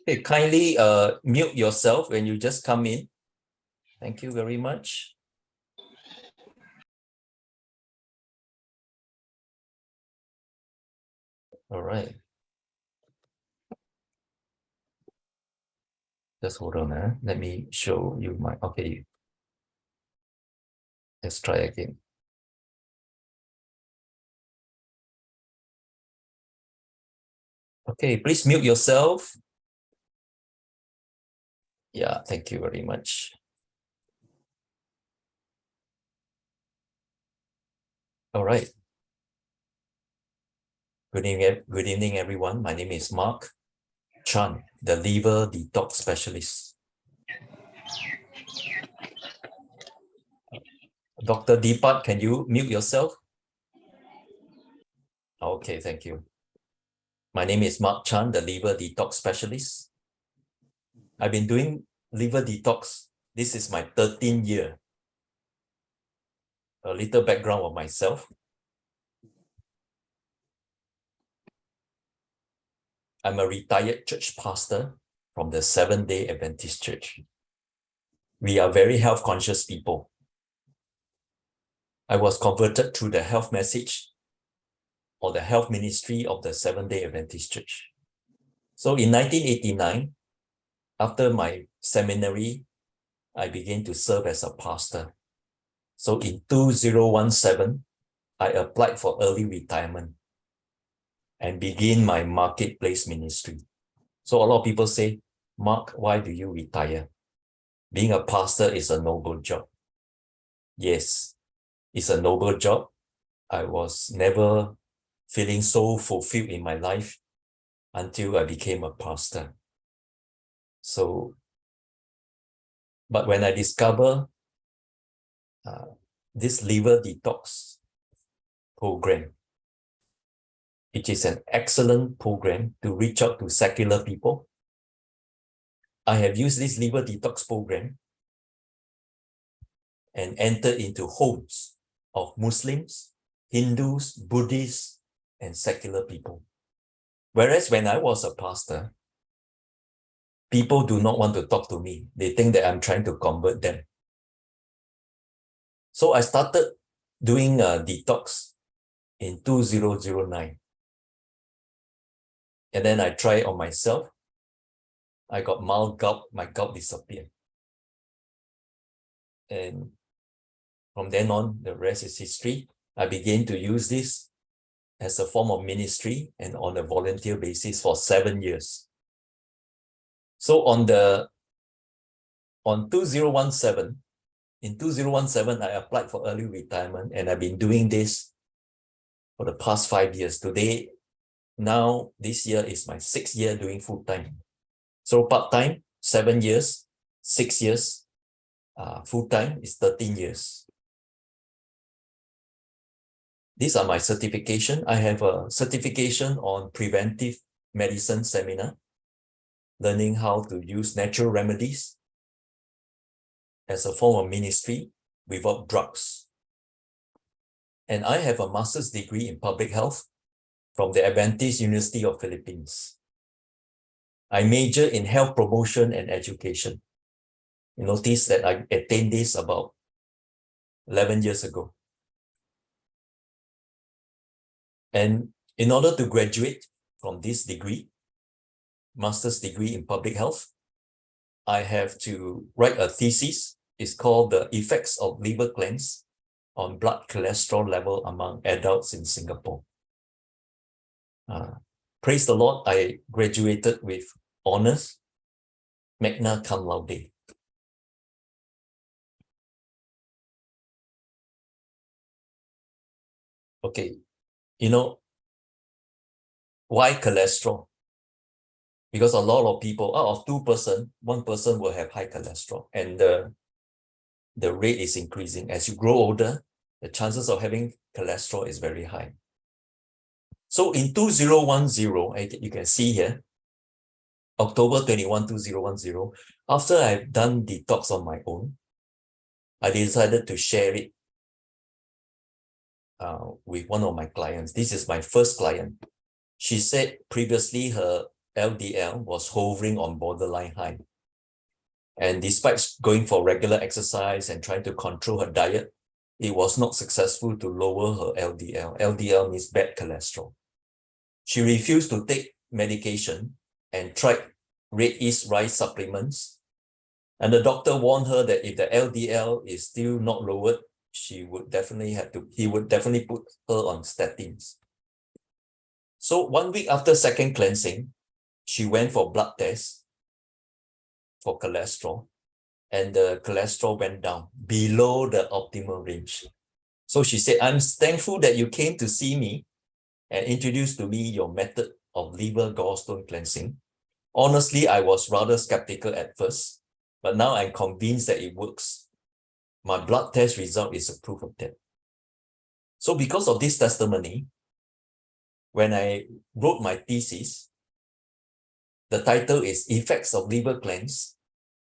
Okay, kindly mute yourself when you just come in. Thank you very much. All right. Just hold on. Let me show you my, okay. Let's try again. Okay, please mute yourself. Yeah, thank you very much. All right. Good evening, everyone. My name is Mark Chan, the Liver Detox Specialist. Dr. Deepak, can you mute yourself? Okay, thank you. My name is Mark Chan, the Liver Detox Specialist. I've been doing liver detox. This is my 13th year. A little background of myself. I'm a retired church pastor from the Seventh-day Adventist Church. We are very health conscious people. I was converted through the health message or the health ministry of the Seventh-day Adventist Church. So in 1989, after my seminary, I began to serve as a pastor. So in 2017, I applied for early retirement and begin my marketplace ministry. So a lot of people say, Mark, why do you retire? Being a pastor is a noble job. Yes, it's a noble job. I was never feeling so fulfilled in my life until I became a pastor. So, but when I discover this liver detox program, it is an excellent program to reach out to secular people. I have used this liver detox program and entered into homes of Muslims, Hindus, Buddhists, and secular people. Whereas when I was a pastor, people do not want to talk to me. They think that I'm trying to convert them. So I started doing a detox in 2009. And then I tried on myself. I got mild gout, my gout disappeared. And from then on, the rest is history. I began to use this as a form of ministry and on a volunteer basis for 7 years. So in 2017, I applied for early retirement, and I've been doing this for the past 5 years. This year is my 6th year doing full-time. So part-time, 7 years, 6 years, full-time is 13 years. These are my certification. I have a certification on preventive medicine seminar, learning how to use natural remedies as a form of ministry without drugs. And I have a master's degree in public health from the Adventist University of Philippines. I major in health promotion and education. You notice that I attained this about 11 years ago. And in order to graduate from this degree, master's degree in public health, I have to write a thesis. It's called The Effects of Liver Cleanse on Blood Cholesterol Level Among Adults in Singapore. Praise the Lord, I graduated with honors, magna cum laude. Okay, you know, why cholesterol? Because a lot of people, out of 2 persons, 1 person will have high cholesterol, and the rate is increasing. As you grow older, the chances of having cholesterol is very high. So in 2010, you can see here, October 21, 2010, after I've done detox on my own, I decided to share it with one of my clients. This is my first client. She said previously her LDL was hovering on borderline high. And despite going for regular exercise and trying to control her diet, it was not successful to lower her LDL. LDL means bad cholesterol. She refused to take medication and tried red yeast rice supplements. And the doctor warned her that if the LDL is still not lowered, he would definitely put her on statins. So 1 week after second cleansing, she went for blood tests for cholesterol, and the cholesterol went down below the optimal range. So she said, I'm thankful that you came to see me and introduced to me your method of liver gallstone cleansing. Honestly, I was rather skeptical at first, but now I'm convinced that it works. My blood test result is a proof of that. So because of this testimony, when I wrote my thesis, the title is Effects of Liver Cleanse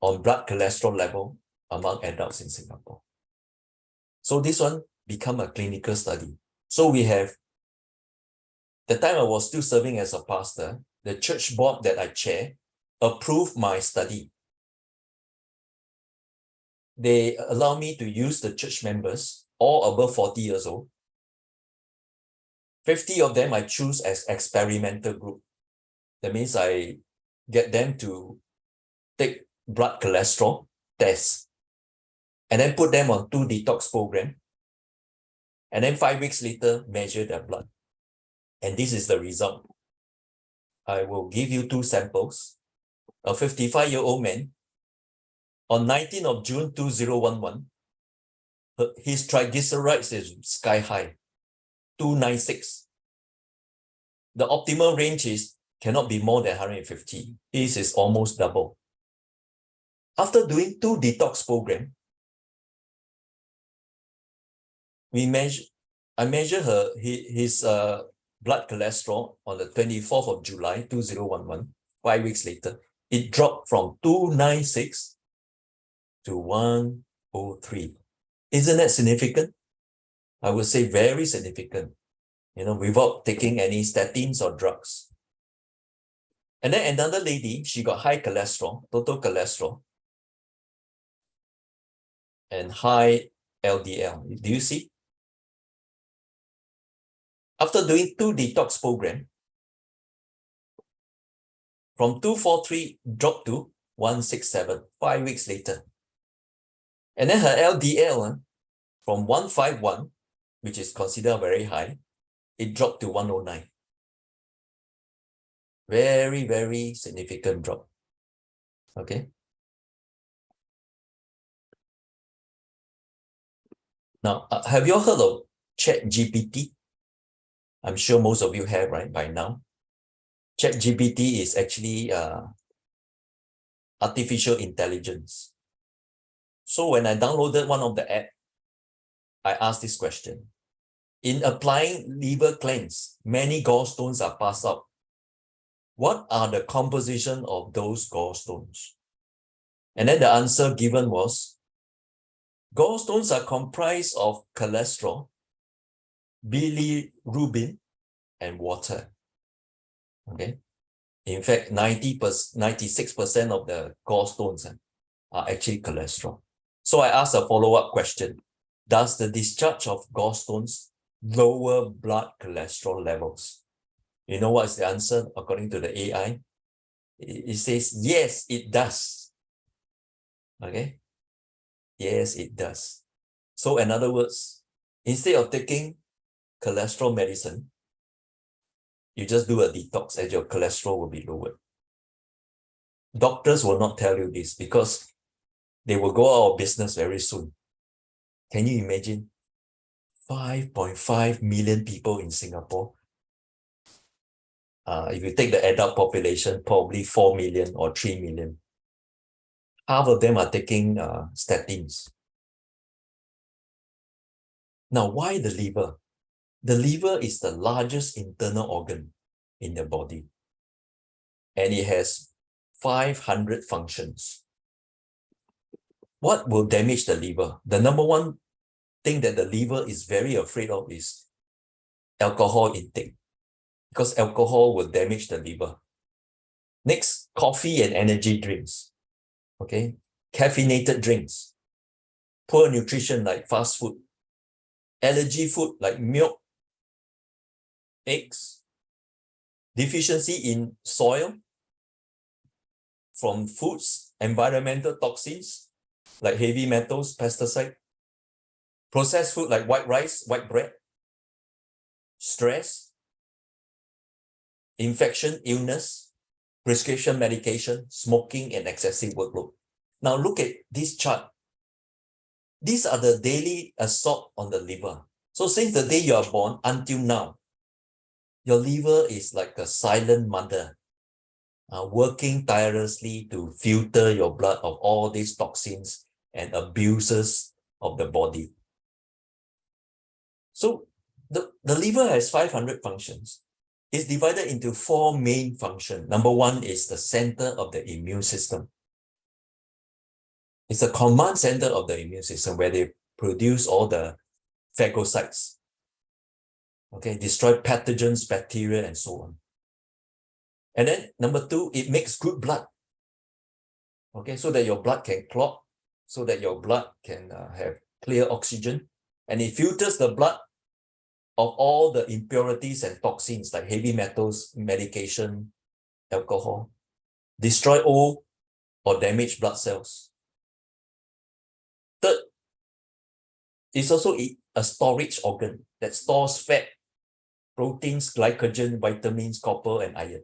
on Blood Cholesterol Level Among Adults in Singapore. So this one became a clinical study. So we have, the time I was still serving as a pastor, the church board that I chair approved my study. They allow me to use the church members, all above 40 years old. 50 of them I choose as experimental group. That means I get them to take blood cholesterol tests and then put them on 2 detox program. And then 5 weeks later, measure their blood. And this is the result. I will give you 2 samples. A 55-year-old man, on 19th of June 2011, his triglycerides is sky high, 296. The optimal range cannot be more than 150. His is almost double. After doing 2 detox programs, I measure his blood cholesterol on the 24th of July 2011, 5 weeks later. It dropped from 296 to 103. Isn't that significant? I would say very significant, without taking any statins or drugs. And then another lady, she got high cholesterol, total cholesterol, and high LDL. Do you see? After doing 2 detox programs, from 243 dropped to 167, 5 weeks later. And then her LDL from 151, which is considered very high, it dropped to 109. Very, very significant drop. Okay. Now, have you all heard of ChatGPT? I'm sure most of you have, right, by now. ChatGPT is actually artificial intelligence. So when I downloaded one of the app, I asked this question. In applying liver cleanse, many gallstones are passed out. What are the composition of those gallstones? And then the answer given was, gallstones are comprised of cholesterol, bilirubin, and water. Okay. In fact, 96% of the gallstones are actually cholesterol. So I asked a follow-up question. Does the discharge of gallstones lower blood cholesterol levels? You know what's the answer according to the AI? It says, yes, it does. Okay. Yes, it does. So in other words, instead of taking cholesterol medicine, you just do a detox and your cholesterol will be lowered. Doctors will not tell you this because they will go out of business very soon. Can you imagine? 5.5 million people in Singapore. If you take the adult population, probably 4 million or 3 million. Half of them are taking statins. Now, why the liver? The liver is the largest internal organ in the body. And it has 500 functions. What will damage the liver? The number one thing that the liver is very afraid of is alcohol intake. because alcohol will damage the liver. Next, coffee and energy drinks. Okay, caffeinated drinks, poor nutrition like fast food, allergy food like milk, eggs, deficiency in soil from foods, environmental toxins like heavy metals, pesticide, processed food like white rice, white bread, stress, infection, illness, prescription medication, smoking, and excessive workload. Now look at this chart. These are the daily assault on the liver. So since the day you are born until now, your liver is like a silent mother, working tirelessly to filter your blood of all these toxins and abuses of the body. So the liver has 500 functions. It's divided into 4 main functions. Number 1 is the center of the immune system. It's a command center of the immune system where they produce all the phagocytes. Okay, destroy pathogens, bacteria, and so on. And then number 2, it makes good blood. Okay, so that your blood can clot, so that your blood can have clear oxygen, and it filters the blood of all the impurities and toxins like heavy metals, medication, alcohol, destroy old or damaged blood cells. Third, it's also a storage organ that stores fat, proteins, glycogen, vitamins, copper, and iron.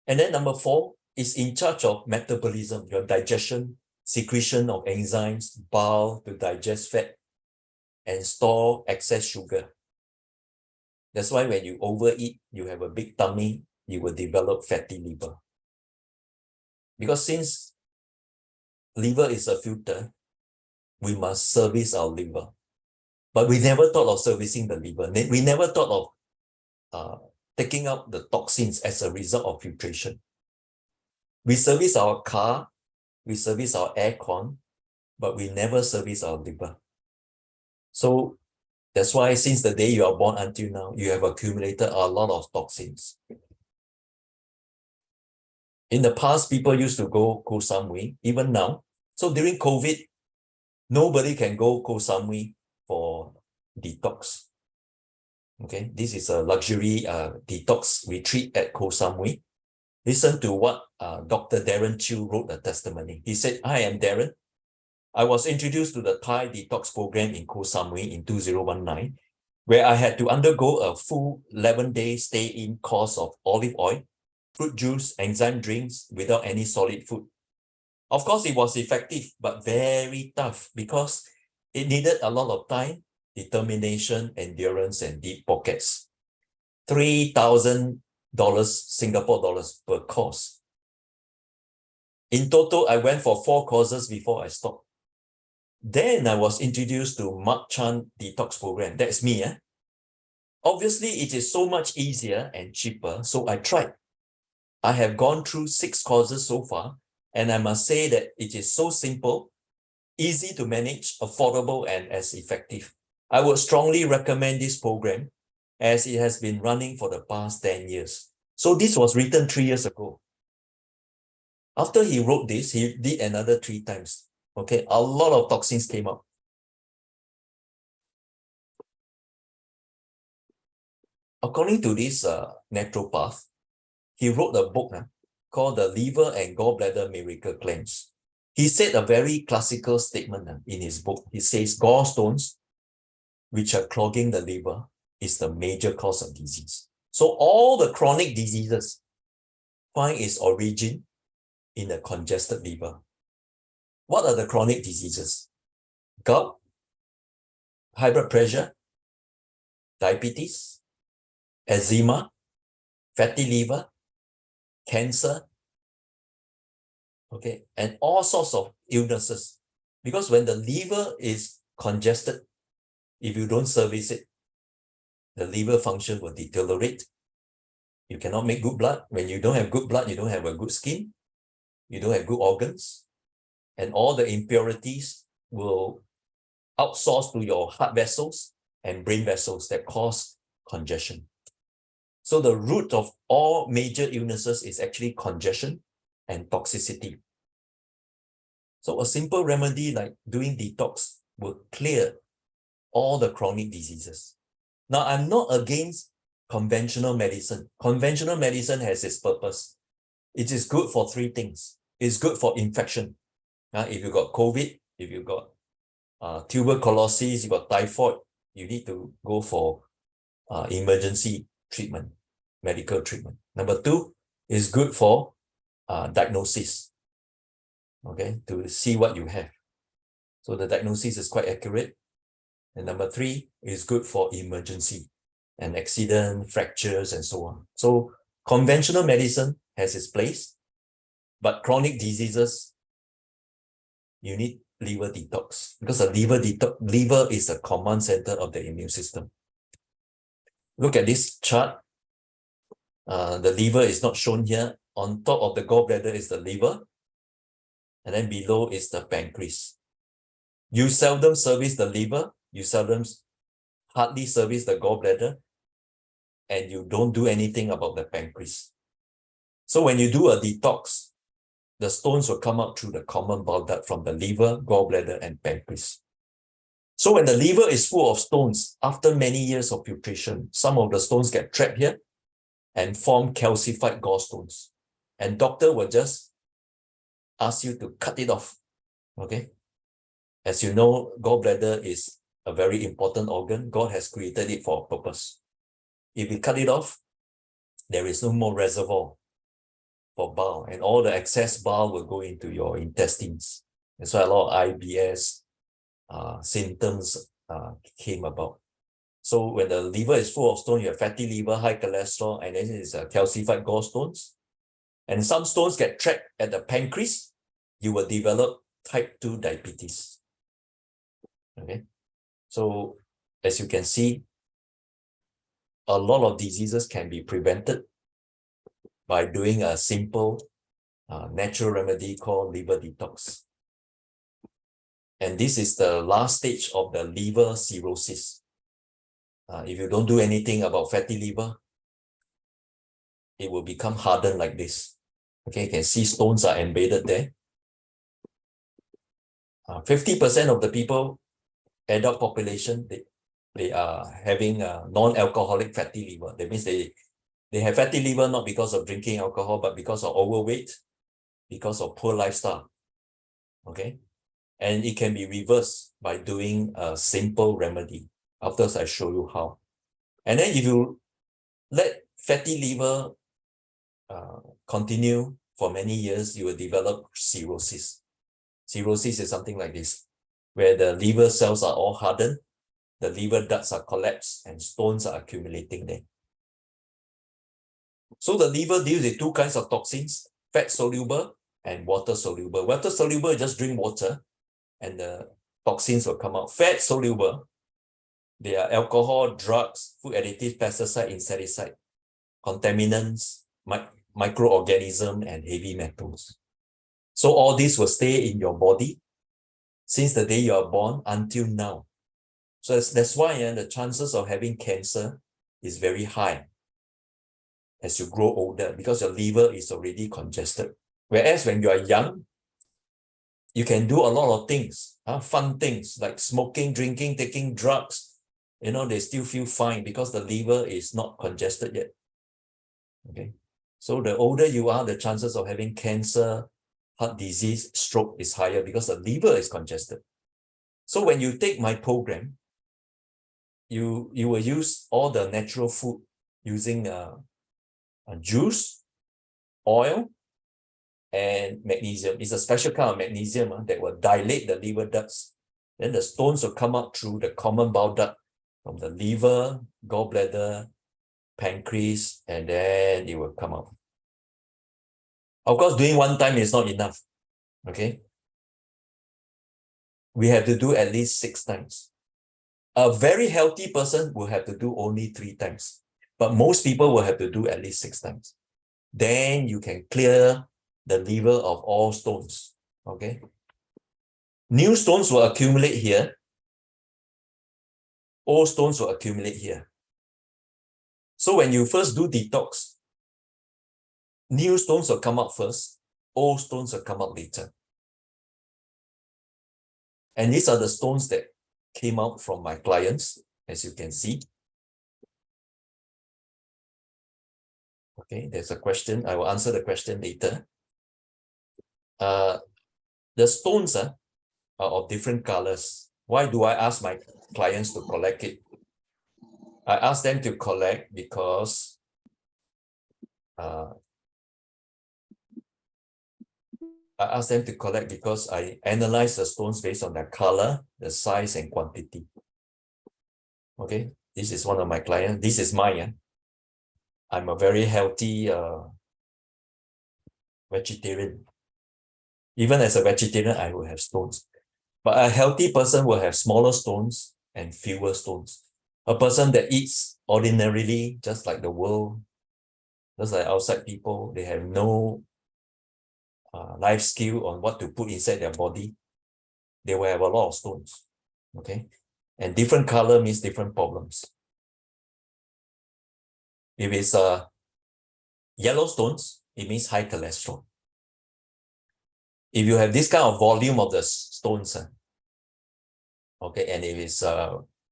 And then number 4 is in charge of metabolism, your digestion, secretion of enzymes, bile to digest fat, and store excess sugar. That's why when you overeat, you have a big tummy, you will develop fatty liver. Because since liver is a filter, we must service our liver. But we never thought of servicing the liver. We never thought of taking out the toxins as a result of filtration. We service our car, we service our aircon, but we never service our liver. So that's why since the day you are born until now, you have accumulated a lot of toxins. In the past, people used to go Koh Samui, even now. So during COVID, nobody can go Koh Samui for detox. Okay, this is a luxury detox retreat at Koh Samui. Listen to what Dr. Darren Chew wrote a testimony. He said, "I am Darren. I was introduced to the Thai detox program in Koh Samui in 2019, where I had to undergo a full 11-day stay-in course of olive oil, fruit juice, enzyme drinks without any solid food. Of course, it was effective, but very tough because it needed a lot of time, determination, endurance, and deep pockets. $3,000 Singapore dollars per course. In total, I went for 4 courses before I stopped. Then I was introduced to Mark Chan Detox Program. That's me. Obviously, it is so much easier and cheaper, so I tried. I have gone through 6 courses so far, and I must say that it is so simple, easy to manage, affordable, and as effective. I would strongly recommend this program as it has been running for the past 10 years. So this was written 3 years ago. After he wrote this, he did another 3 times. Okay, a lot of toxins came up. According to this naturopath, he wrote a book called The Liver and Gallbladder Miracle Cleanse. He said a very classical statement in his book. He says gallstones, which are clogging the liver, is the major cause of disease. So all the chronic diseases find its origin in a congested liver. What are the chronic diseases? Gout, high blood pressure, diabetes, eczema, fatty liver, cancer, okay, and all sorts of illnesses. Because when the liver is congested, if you don't service it, the liver function will deteriorate. You cannot make good blood. When you don't have good blood, you don't have a good skin, you don't have good organs, and all the impurities will outsource to your heart vessels and brain vessels that cause congestion. So the root of all major illnesses is actually congestion and toxicity. So a simple remedy like doing detox will clear all the chronic diseases. Now, I'm not against conventional medicine. Conventional medicine has its purpose. It is good for three things. It's good for infection. If you got COVID, if you got tuberculosis, you got typhoid, you need to go for emergency treatment, medical treatment. Number two is good for diagnosis, okay, to see what you have. So the diagnosis is quite accurate. And number three is good for emergency and accident, fractures, and so on. So conventional medicine has its place, but chronic diseases, you need liver detox because the liver is a command center of the immune system. Look at this chart. The liver is not shown here. On top of the gallbladder is the liver, and then below is the pancreas. You seldom service the liver, you hardly service the gallbladder, and you don't do anything about the pancreas. So when you do a detox, the stones will come out through the common bile duct from the liver, gallbladder, and pancreas. So when the liver is full of stones, after many years of filtration, some of the stones get trapped here and form calcified gallstones. And doctor will just ask you to cut it off, okay? As you know, gallbladder is a very important organ. God has created it for a purpose. If you cut it off, there is no more reservoir for bile, and all the excess bile will go into your intestines. That's why a lot of IBS symptoms came about. So when the liver is full of stone, you have fatty liver, high cholesterol, and then it's calcified gallstones. And some stones get trapped at the pancreas, you will develop type 2 diabetes. Okay, so as you can see, a lot of diseases can be prevented by doing a simple natural remedy called liver detox. And this is the last stage of the liver cirrhosis. If you don't do anything about fatty liver, it will become hardened like this. Okay, you can see stones are embedded there. 50% of the people, adult population, they are having a non-alcoholic fatty liver. That means they have fatty liver not because of drinking alcohol, but because of overweight, because of poor lifestyle. Okay, and it can be reversed by doing a simple remedy. After I show you how. And then if you let fatty liver continue for many years, you will develop cirrhosis. Cirrhosis is something like this, where the liver cells are all hardened, the liver ducts are collapsed, and stones are accumulating there. So the liver deals with two kinds of toxins, fat soluble and water soluble. Water soluble, just drink water and the toxins will come out. Fat soluble, they are alcohol, drugs, food additives, pesticide, insecticide, contaminants, microorganisms, and heavy metals. So all this will stay in your body since the day you are born until now. So that's why the chances of having cancer is very high as you grow older because your liver is already congested. Whereas when you are young, you can do a lot of things, fun things like smoking, drinking, taking drugs. You know, they still feel fine because the liver is not congested yet. Okay, so the older you are, the chances of having cancer, heart disease, stroke is higher because the liver is congested. So when you take my program, you will use all the natural food using juice, oil, and magnesium. It's a special kind of magnesium that will dilate the liver ducts. Then the stones will come out through the common bile duct from the liver, gallbladder, pancreas, and then it will come out. Of course, doing one time is not enough. Okay, we have to do at least 6 times. A very healthy person will have to do only 3 times, but most people will have to do at least 6 times. Then you can clear the liver of all stones. Okay, new stones will accumulate here. Old stones will accumulate here. So when you first do detox, new stones will come out first, old stones will come out later. And these are the stones that came out from my clients, as you can see. Okay, there's a question. I will answer the question later. The stones are of different colors. Why do I ask my clients to collect it? I ask them to collect because I analyze the stones based on their color, the size, and quantity. Okay, this is one of my clients. This is mine. I'm a very healthy vegetarian. Even as a vegetarian, I will have stones. But a healthy person will have smaller stones and fewer stones. A person that eats ordinarily, just like the world, just like outside people, they have no life skill on what to put inside their body, they will have a lot of stones. Okay, and different color means different problems. If it's yellow stones, it means high cholesterol. If you have this kind of volume of the stones, okay, and if it's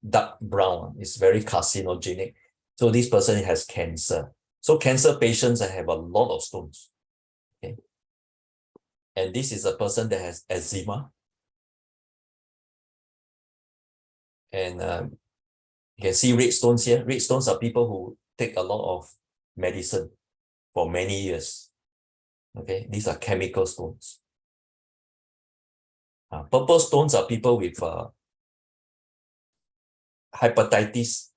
dark brown, it's very carcinogenic. So this person has cancer. So cancer patients have a lot of stones. Okay, and this is a person that has eczema. And you can see red stones here. Red stones are people who take a lot of medicine for many years. Okay, these are chemical stones. Purple stones are people with hepatitis.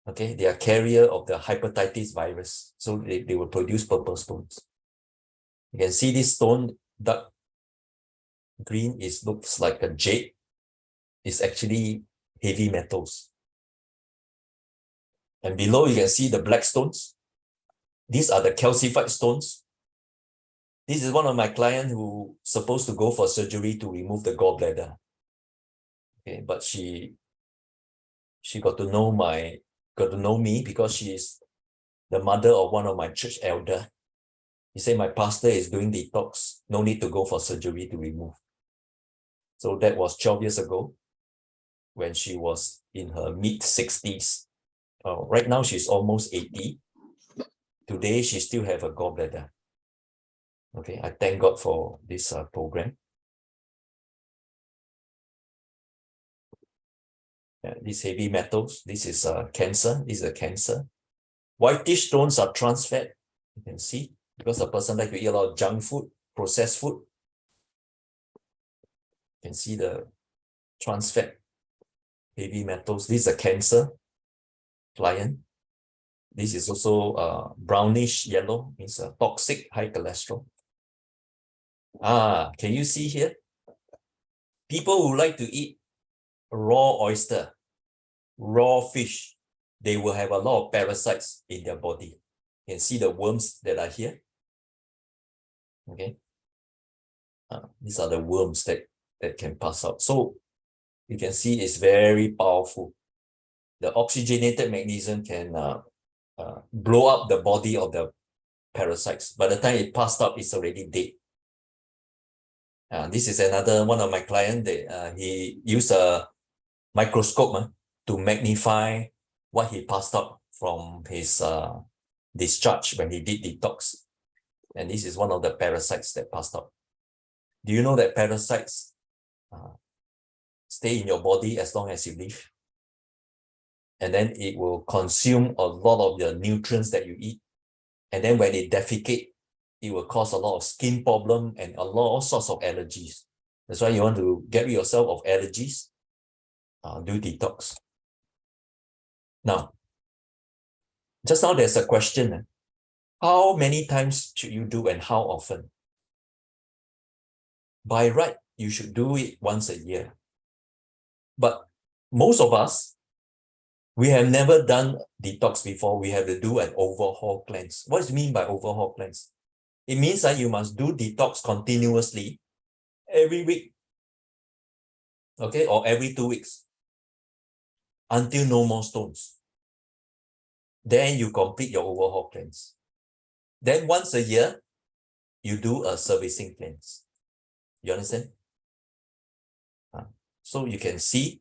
Okay, they are carrier of the hepatitis virus. So they will produce purple stones. You can see this stone, dark green, looks like a jade. It's actually heavy metals. And below you can see the black stones. These are the calcified stones. This is one of my clients who supposed to go for surgery to remove the gallbladder. Okay, but she got to know me because she is the mother of one of my church elder. He said, my pastor is doing detox, no need to go for surgery to remove. So that was 12 years ago when she was in her mid-60s. Right now, she's almost 80. Today, she still have a gallbladder. Okay, I thank God for this program. These heavy metals, this is cancer. This is a cancer. Whitish stones are trans fat. You can see, because a person like to eat a lot of junk food, processed food. You can see the trans fat, heavy metals. This is a cancer client. This is also brownish yellow, means a toxic, high cholesterol. Can you see here? People who like to eat raw oyster, raw fish, they will have a lot of parasites in their body. You can see the worms that are here. Okay. These are the worms that can pass out. So you can see it's very powerful. The oxygenated magnesium can blow up the body of the parasites. By the time it passed out, it's already dead. This is another one of my clients. He used a microscope to magnify what he passed out from his discharge when he did detox. And this is one of the parasites that passed out. Do you know that parasites stay in your body as long as you live? And then it will consume a lot of the nutrients that you eat. And then when it defecate, it will cause a lot of skin problem and all sorts of allergies. That's why you want to get rid of yourself of allergies, do detox. Now, just now there's a question. How many times should you do and how often? By right, you should do it once a year. But most of us, we have never done detox before. We have to do an overhaul cleanse. What does it mean by overhaul cleanse? It means that you must do detox continuously every week, okay, or every 2 weeks until no more stones. Then you complete your overhaul cleanse. Then once a year, you do a servicing cleanse. You understand? So you can see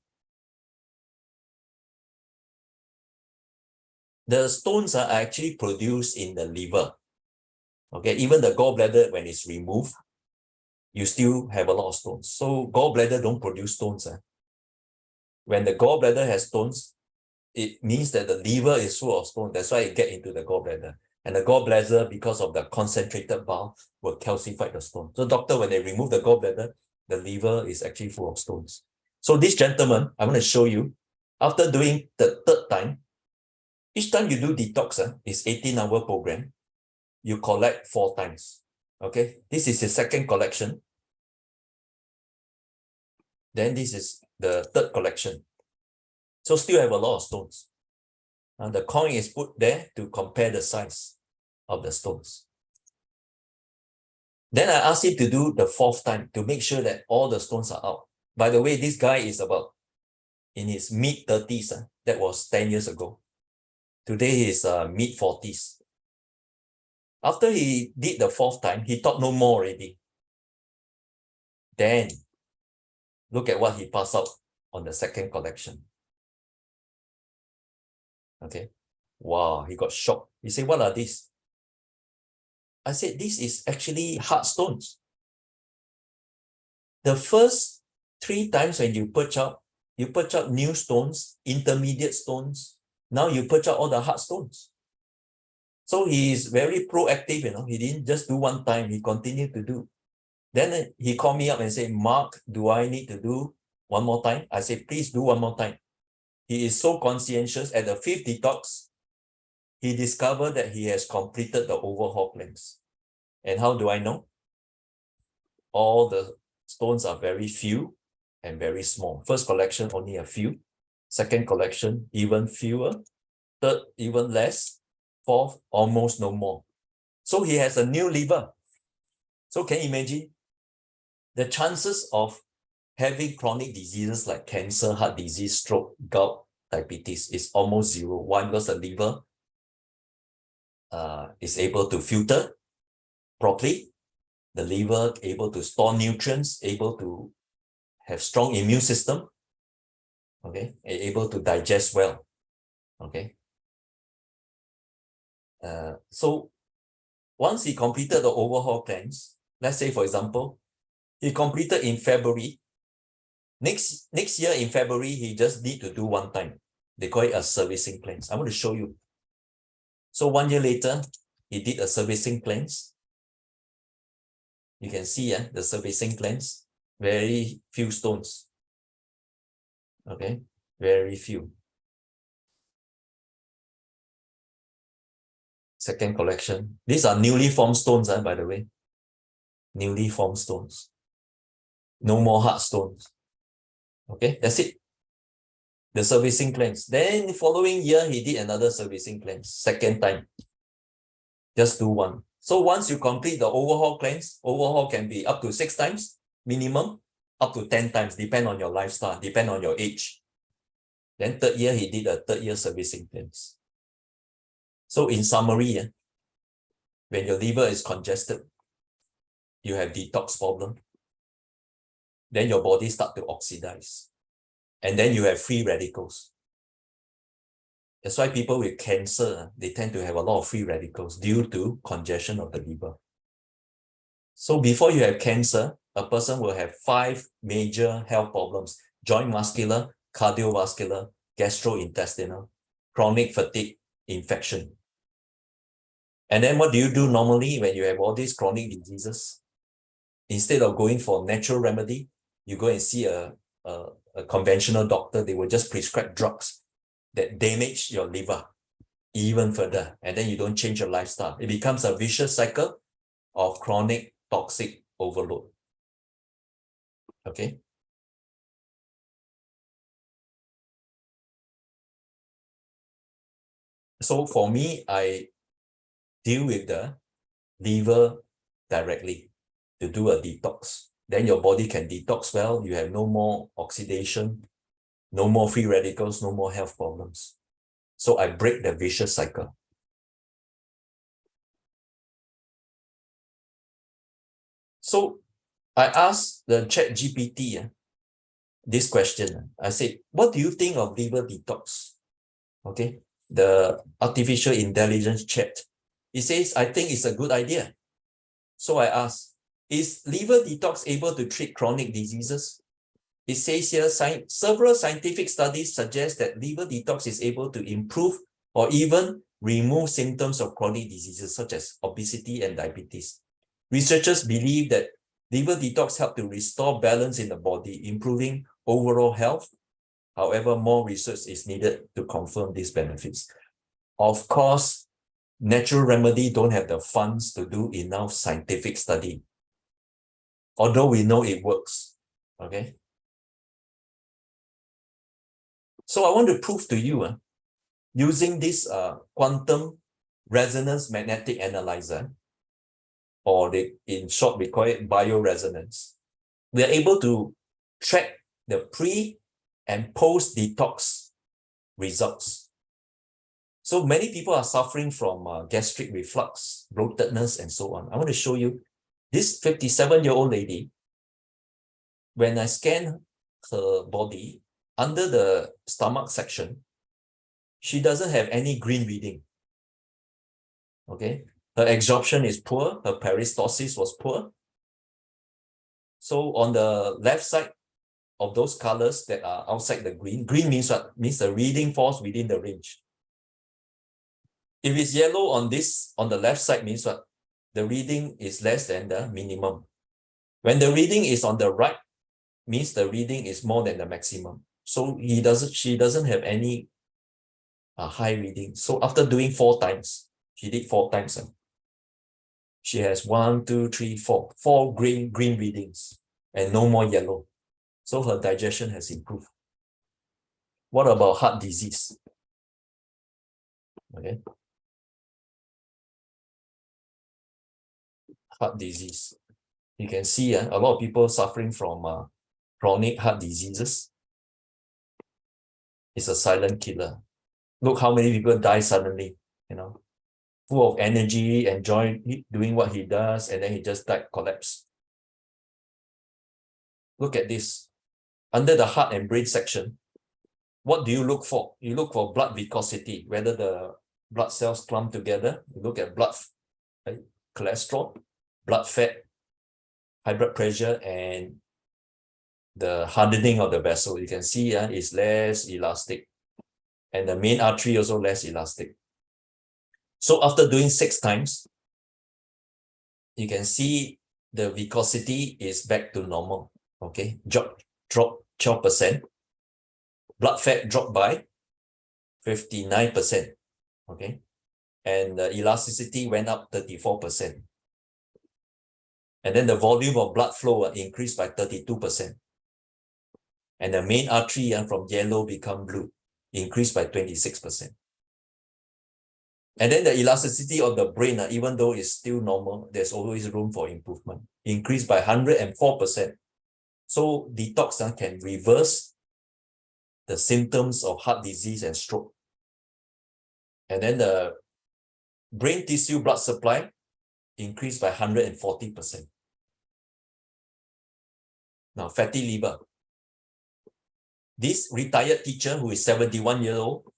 the stones are actually produced in the liver. Okay, even the gallbladder, when it's removed, you still have a lot of stones. So gallbladder don't produce stones. When the gallbladder has stones, it means that the liver is full of stones. That's why it get into the gallbladder. And the gallbladder, because of the concentrated bile, will calcify the stone. So doctor, when they remove the gallbladder, the liver is actually full of stones. So this gentleman, I'm going to show you, after doing the third time, each time you do detox, it's 18-hour program, you collect 4 times. Okay, this is his second collection. Then this is the third collection. So still have a lot of stones. And the coin is put there to compare the size of the stones. Then I asked him to do the 4th time to make sure that all the stones are out. By the way, this guy is about in his mid-30s. That was 10 years ago. Today he's mid-40s. After he did the 4th time, he thought no more already. Then look at what he passed out on the second collection. Okay. Wow, he got shocked. He said, what are these? I said, this is actually hard stones. The first 3 times when you purge out new stones, intermediate stones. Now you purge out all the hard stones. So he is very proactive, He didn't just do 1 time, he continued to do. Then he called me up and said, Mark, do I need to do 1 more time? I said, please do 1 more time. He is so conscientious. At the 5th detox, he discovered that he has completed the overhaul cleanse. And how do I know? All the stones are very few and very small. First collection, only a few. Second collection, even fewer. Third, even less. Fourth, almost no more. So he has a new liver. So can you imagine? The chances of having chronic diseases like cancer, heart disease, stroke, gout, diabetes is almost 0. One, because the liver is able to filter properly. The liver able to store nutrients, able to have strong immune system, okay, able to digest well, okay. So once he completed the overhaul cleanse, let's say for example, he completed in February. Next year in February, he just need to do 1 time. They call it a servicing cleanse. I want to show you. So 1 year later, he did a servicing cleanse. You can see the servicing cleanse, very few stones. Okay, very few. Second collection. These are newly formed stones, by the way. Newly formed stones. No more hard stones. Okay, that's it. The servicing cleanse. Then the following year, he did another servicing cleanse. Second time. Just do 1. So once you complete the overhaul cleanse, overhaul can be up to 6 times minimum, up to 10 times, depend on your lifestyle, depend on your age. Then 3rd year, he did a 3rd year servicing cleanse. So in summary, when your liver is congested, you have detox problem, then your body start to oxidize. And then you have free radicals. That's why people with cancer, they tend to have a lot of free radicals due to congestion of the liver. So before you have cancer, a person will have 5 major health problems: joint muscular, cardiovascular, gastrointestinal, chronic fatigue, infection. And then what do you do normally when you have all these chronic diseases? Instead of going for natural remedy, you go and see a conventional doctor. They will just prescribe drugs that damage your liver even further, and then you don't change your lifestyle. It becomes a vicious cycle of chronic toxic overload. Okay. So for me, I deal with the liver directly to do a detox. Then your body can detox well. You have no more oxidation, no more free radicals, no more health problems. So I break the vicious cycle. So I asked the ChatGPT this question. I said, what do you think of liver detox? Okay, the artificial intelligence chat. It says, I think it's a good idea. So I asked, is liver detox able to treat chronic diseases? It says here, several scientific studies suggest that liver detox is able to improve or even remove symptoms of chronic diseases such as obesity and diabetes. Researchers believe that liver detox helps to restore balance in the body, improving overall health. However, more research is needed to confirm these benefits. Of course, natural remedy don't have the funds to do enough scientific study, although we know it works, okay? So I want to prove to you, using this quantum resonance magnetic analyzer, or in short, we call it bioresonance, we are able to track the pre and post detox results. So many people are suffering from gastric reflux, bloatedness, and so on. I want to show you this 57-year-old lady. When I scan her body under the stomach section, she doesn't have any green reading. Okay, her absorption is poor, her peristalsis was poor. So on the left side of those colors that are outside the green, green means what? Means the reading falls within the range. If it's yellow on the left side means what? The reading is less than the minimum. When the reading is on the right, means the reading is more than the maximum. So she doesn't have any high reading. So after doing 4 times, she did 4 times. She has 1, 2, 3, 4, 4 green readings and no more yellow. So her digestion has improved. What about heart disease? Okay. Heart disease. You can see a lot of people suffering from chronic heart diseases. It's a silent killer. Look how many people die suddenly, full of energy, enjoy doing what he does, and then he just died, collapsed. Look at this. Under the heart and brain section, what do you look for? You look for blood viscosity, whether the blood cells clump together. You look at blood cholesterol, blood fat, high blood pressure, and the hardening of the vessel. You can see is less elastic. And the main artery also less elastic. So after doing 6 times, you can see the viscosity is back to normal. Okay, drop 12%. Blood fat dropped by 59%. Okay, and the elasticity went up 34%. And then the volume of blood flow increased by 32%. And the main artery from yellow become blue, increased by 26%. And then the elasticity of the brain, even though it's still normal, there's always room for improvement, increased by 104%. So detox can reverse the symptoms of heart disease and stroke. And then the brain tissue blood supply increased by 140%. Now, fatty liver. This retired teacher who is 71 years old,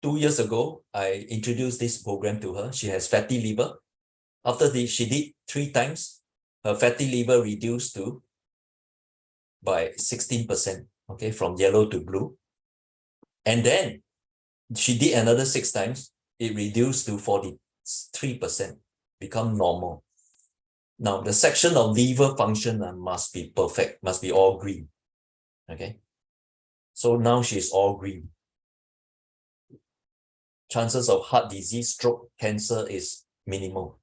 2 years ago, I introduced this program to her. She has fatty liver. After she did 3 times, her fatty liver reduced by 16%, okay, from yellow to blue. And then she did another 6 times, it reduced to 43%, become normal. Now, the section of liver function must be perfect, must be all green, okay? So now she's all green. Chances of heart disease, stroke, cancer is minimal.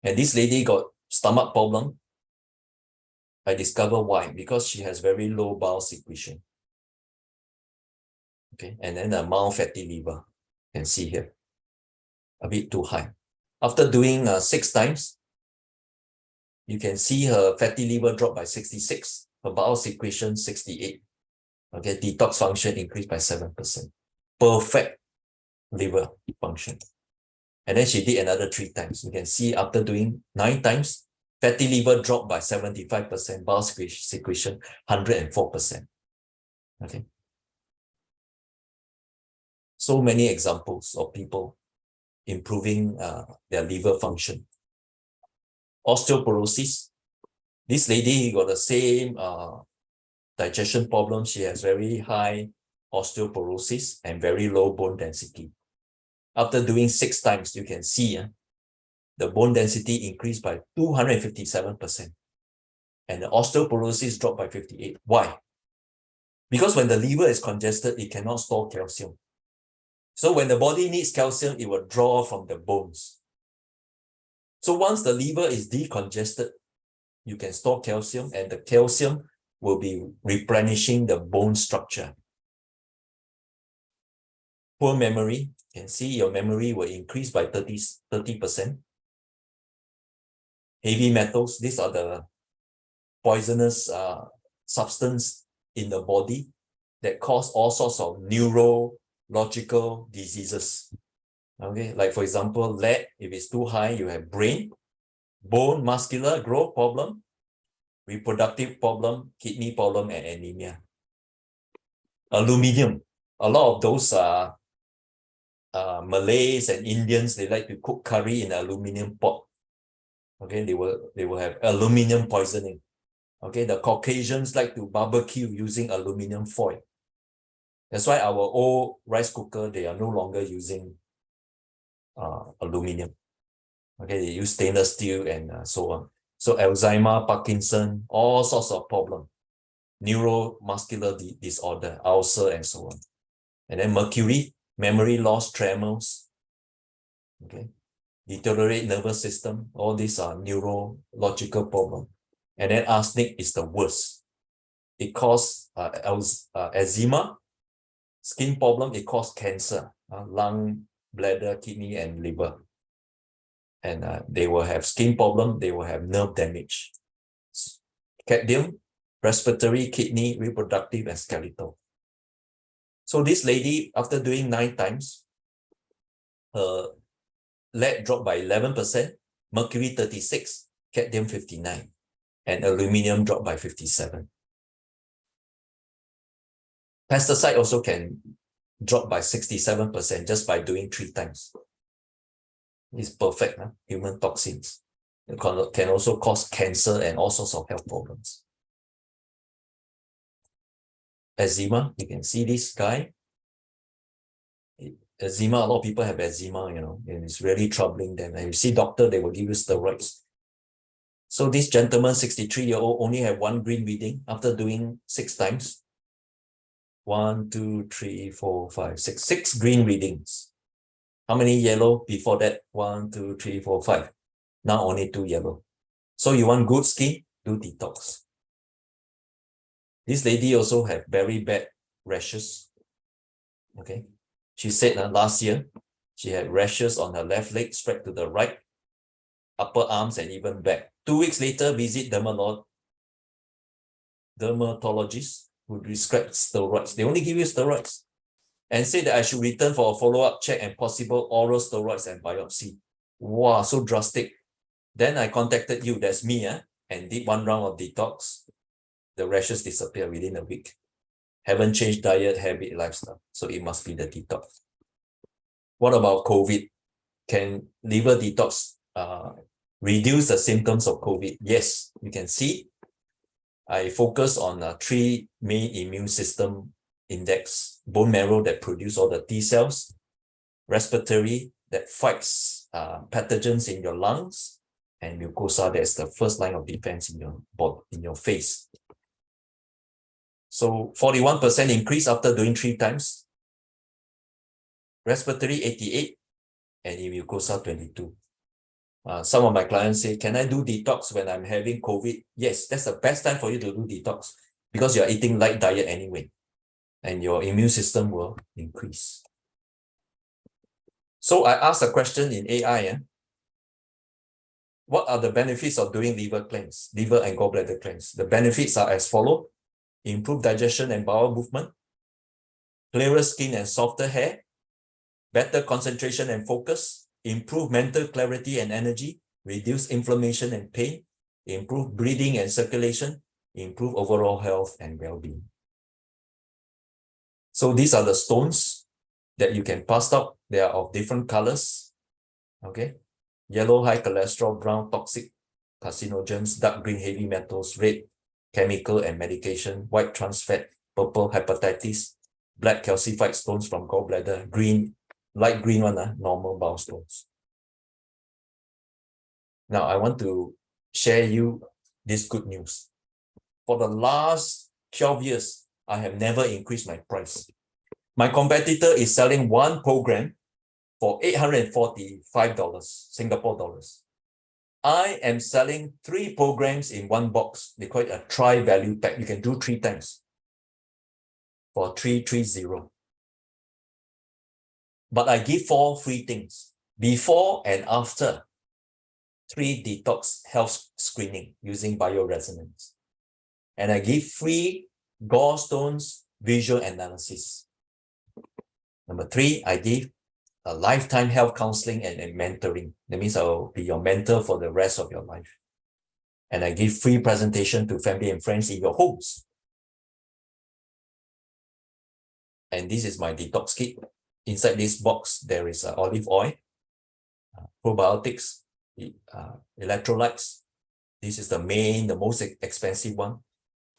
And this lady got stomach problem. I discovered why, because she has very low bowel secretion. Okay, and then a mild fatty liver, you can see here, a bit too high. After doing 6 times, you can see her fatty liver drop by 66, her bowel secretion 68. Okay, detox function increased by 7%. perfect liver function. And then she did another 3 times. You can see after doing 9 times, fatty liver dropped by 75%, bile secretion 104%. Okay. So many examples of people improving their liver function. Osteoporosis. This lady got the same digestion problem. She has very high osteoporosis and very low bone density. After doing 6 times, you can see the bone density increased by 257%. And the osteoporosis dropped by 58%. Why? Because when the liver is congested, it cannot store calcium. So when the body needs calcium, it will draw from the bones. So once the liver is decongested, you can store calcium, and the calcium will be replenishing the bone structure. Poor memory, you can see your memory will increase by 30%. Heavy metals, these are the poisonous substance in the body that cause all sorts of neurological diseases. Okay, like for example, lead, if it's too high, you have brain, bone, muscular growth problem, reproductive problem, kidney problem, and anemia. Aluminium, a lot of those Malays and Indians, they like to cook curry in an aluminium pot. Okay, they will have aluminium poisoning. Okay, the Caucasians like to barbecue using aluminium foil. That's why our old rice cooker, they are no longer using aluminium. Okay, they use stainless steel and so on. So Alzheimer, Parkinson, all sorts of problems. Neuromuscular disorder, ulcer, and so on. And then mercury, memory loss, tremors. Okay, deteriorate nervous system. All these are neurological problems. And then arsenic is the worst. It causes eczema, skin problem. It causes cancer, lung, bladder, kidney, and liver. And they will have skin problem. They will have nerve damage. Cadmium, respiratory, kidney, reproductive, and skeletal. So this lady, after doing 9 times, her lead dropped by 11%, mercury 36%, cadmium 59%, and aluminium dropped by 57%. Pesticide also can drop by 67% just by doing 3 times. It's perfect, human toxins. It can also cause cancer and all sorts of health problems. Eczema, you can see this guy. Eczema, a lot of people have eczema, and it's really troubling them. And you see doctor, they will give you steroids. So this gentleman, 63-year-old, only had 1 green reading after doing 6 times. 1, 2, 3, 4, 5, 6. 6 green readings. How many yellow before that? 1, 2, 3, 4, 5. Now only 2 yellow. So you want good skin? Do detox. This lady also had very bad rashes. Okay. She said last year, she had rashes on her left leg, spread to the right, upper arms, and even back. 2 weeks later, visit dermatologist who prescribed steroids. They only give you steroids and say that I should return for a follow-up check and possible oral steroids and biopsy. Wow, so drastic. Then I contacted you, that's me, and did 1 round of detox. The rashes disappear within a week. Haven't changed diet, habit, lifestyle. So it must be the detox. What about COVID? Can liver detox reduce the symptoms of COVID? Yes, you can see. I focus on 3 main immune system index: bone marrow that produce all the T cells, respiratory that fights pathogens in your lungs, and mucosa that's the first line of defense in your body, in your face. So 41% increase after doing 3 times. Respiratory 88 and in mucosa 22. Some of my clients say, can I do detox when I'm having COVID? Yes, that's the best time for you to do detox because you're eating light diet anyway, and your immune system will increase. So I asked a question in AI. What are the benefits of doing liver cleanse, liver and gallbladder cleanse? The benefits are as follows: improve digestion and bowel movement, clearer skin and softer hair, better concentration and focus, improve mental clarity and energy, reduce inflammation and pain, improve breathing and circulation, improve overall health and well-being. So these are the stones that you can pass out. They are of different colors. Okay. Yellow, high cholesterol, brown, toxic, carcinogens, dark green, heavy metals, red, chemical and medication, white, trans fat, purple, hepatitis, black, calcified stones from gallbladder, green, light green one, normal bowel stones. Now, I want to share you this good news. For the last 12 years, I have never increased my price. My competitor is selling one program for $845 Singapore dollars. I am selling 3 programs in one box. They call it a tri-value pack. You can do 3 times for $330. But I give 4 free things before and after 3 detox health screening using bioresonance. And I give free gallstones visual analysis. Number 3, I give a lifetime health counseling and mentoring. That means I will be your mentor for the rest of your life. And I give free presentation to family and friends in your homes. And this is my detox kit. Inside this box, there is olive oil, probiotics, electrolytes. This is the most expensive one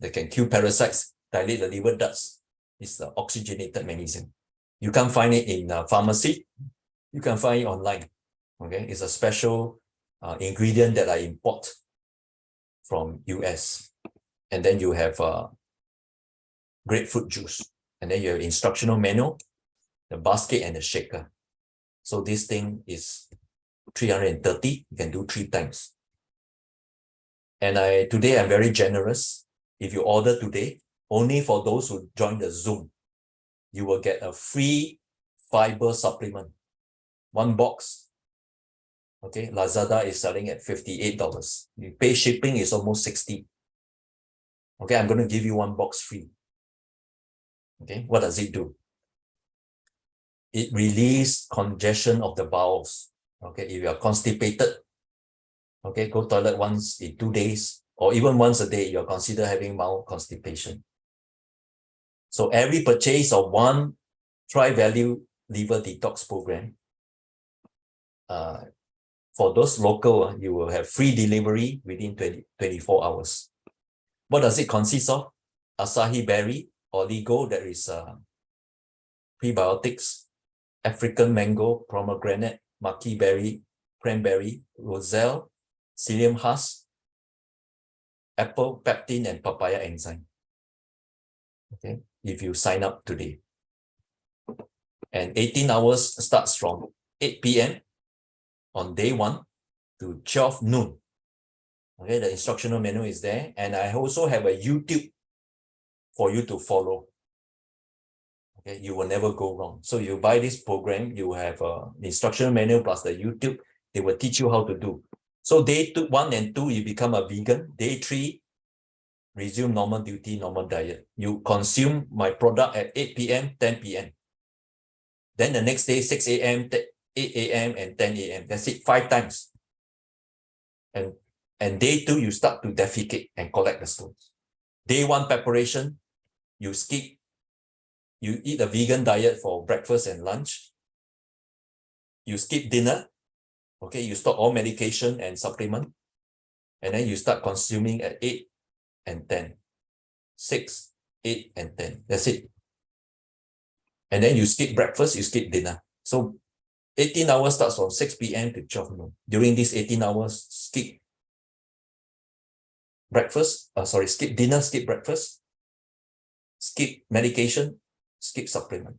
that can kill parasites, dilate the liver ducts. It's the oxygenated magnesium. You can't find it in pharmacy. You can find it online. Okay, it's a special ingredient that I import from US. And then you have grapefruit juice. And then you have instructional manual, the basket and the shaker. So this thing is $330. You can do 3 times. And today I'm very generous. If you order today, only for those who join the Zoom, you will get a free fiber supplement. 1 box. Okay, Lazada is selling at $58. You pay shipping is almost $60. Okay, I'm going to give you 1 box free. Okay, what does it do? It relieves congestion of the bowels. Okay, if you are constipated, okay, go toilet once in 2 days, or even once a day, you're considered having mild constipation. So every purchase of 1 tri-value liver detox program, for those local, you will have free delivery within 24 hours. What does it consist of? Acai berry, oligo, there is prebiotics, African mango, pomegranate, maki berry, cranberry, roselle, psyllium husk, apple, pectin, and papaya enzyme. Okay, if you sign up today. And 18 hours starts from 8 p.m. on day 1 to 12 noon. Okay, the instructional manual is there. And I also have a YouTube for you to follow. Okay, you will never go wrong. So you buy this program, you have the instructional manual plus the YouTube. They will teach you how to do. So day 1 and 2, you become a vegan. Day 3, resume normal duty, normal diet. You consume my product at 8 p.m., 10 p.m. Then the next day, 6 a.m., 8 a.m., and 10 a.m. That's it, 5 times. And day 2, you start to defecate and collect the stones. Day 1 preparation, you eat a vegan diet for breakfast and lunch. You skip dinner. Okay, you stop all medication and supplement. And then you start consuming at 8 and 10. 6, 8, and 10. That's it. And then you skip breakfast, you skip dinner. So 18 hours starts from 6 p.m. to 12 noon. During these 18 hours, skip breakfast, skip dinner, skip breakfast, skip medication, skip supplement.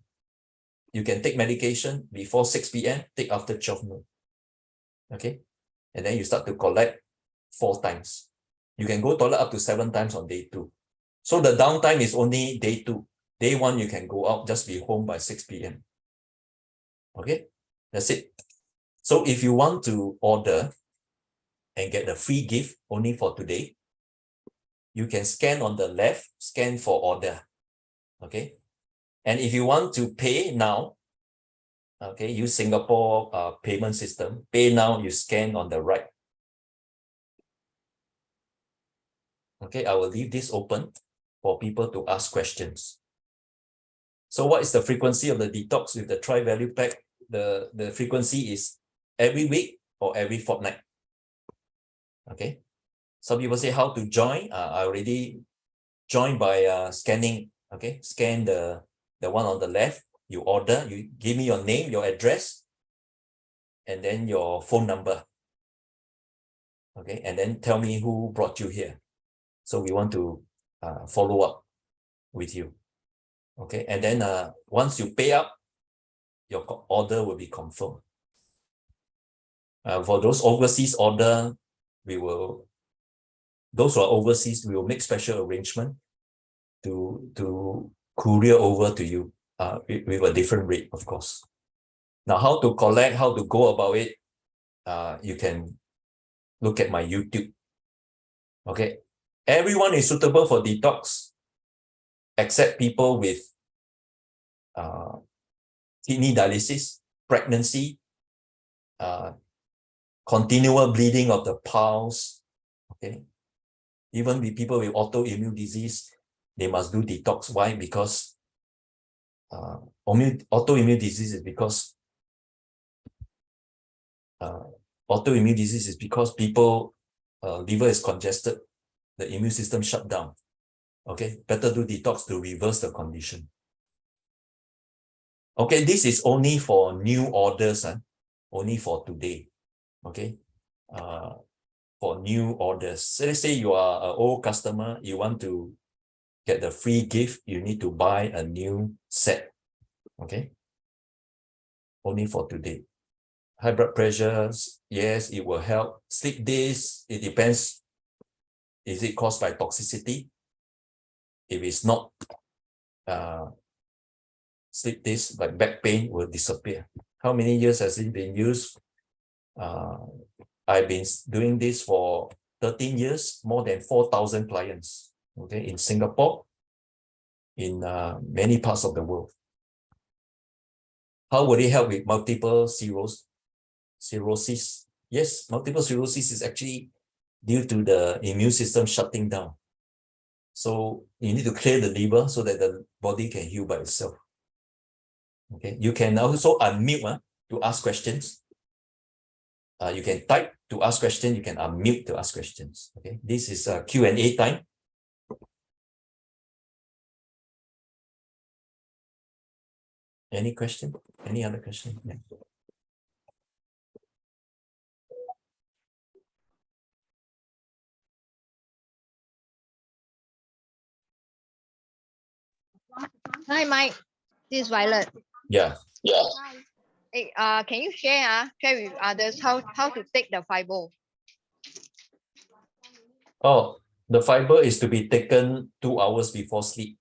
You can take medication before 6 p.m., take after 12 noon. Okay? And then you start to collect 4 times. You can go toilet up to 7 times on day 2. So the downtime is only day 2. Day 1, you can go out, just be home by 6 p.m. Okay? That's it. So if you want to order and get a free gift only for today, you can scan on the left, scan for order. Okay? And if you want to pay now, okay, use Singapore payment system. Pay now, you scan on the right. Okay, I will leave this open for people to ask questions. So what is the frequency of the detox with the tri-value pack? The frequency is every week or every fortnight. Okay. Some people say how to join. I already joined by scanning. Okay, scan the one on the left. You order, you give me your name, your address, and then your phone number. Okay, and then tell me who brought you here. So we want to follow up with you. Okay, and then once you pay up, your order will be confirmed. For those overseas order, those who are overseas, we will make special arrangement to courier over to you with a different rate, of course. Now, how to collect, how to go about it, you can look at my YouTube. Okay, everyone is suitable for detox except people with kidney dialysis, pregnancy, continual bleeding of the bowels. Okay, even with people with autoimmune disease, they must do detox. Why? Because autoimmune disease is because people liver is congested, the immune system shut down. Okay, better do detox to reverse the condition. Okay, this is only for new orders, only for today. Okay, for new orders. So let's say you are an old customer, you want to get the free gift, you need to buy a new set. Okay, only for today. High blood pressures, yes, it will help. Sleep days, it depends. Is it caused by toxicity? If it's not, sleep days like back pain will disappear. How many years has it been used? I've been doing this for 13 years, more than 4,000 clients, okay, in Singapore, in many parts of the world. How would it help with multiple cirrhosis? Yes, multiple cirrhosis is actually due to the immune system shutting down. So you need to clear the liver so that the body can heal by itself. Okay, you can also unmute to ask questions. You can type to ask questions. You can unmute to ask questions. Okay, this is a Q&A time. Any question? Any other question? Yeah. Hi, Mike. This is Violet. Yeah. Hey, can you share with others how to take the fiber? Oh, the fiber is to be taken 2 hours before sleep.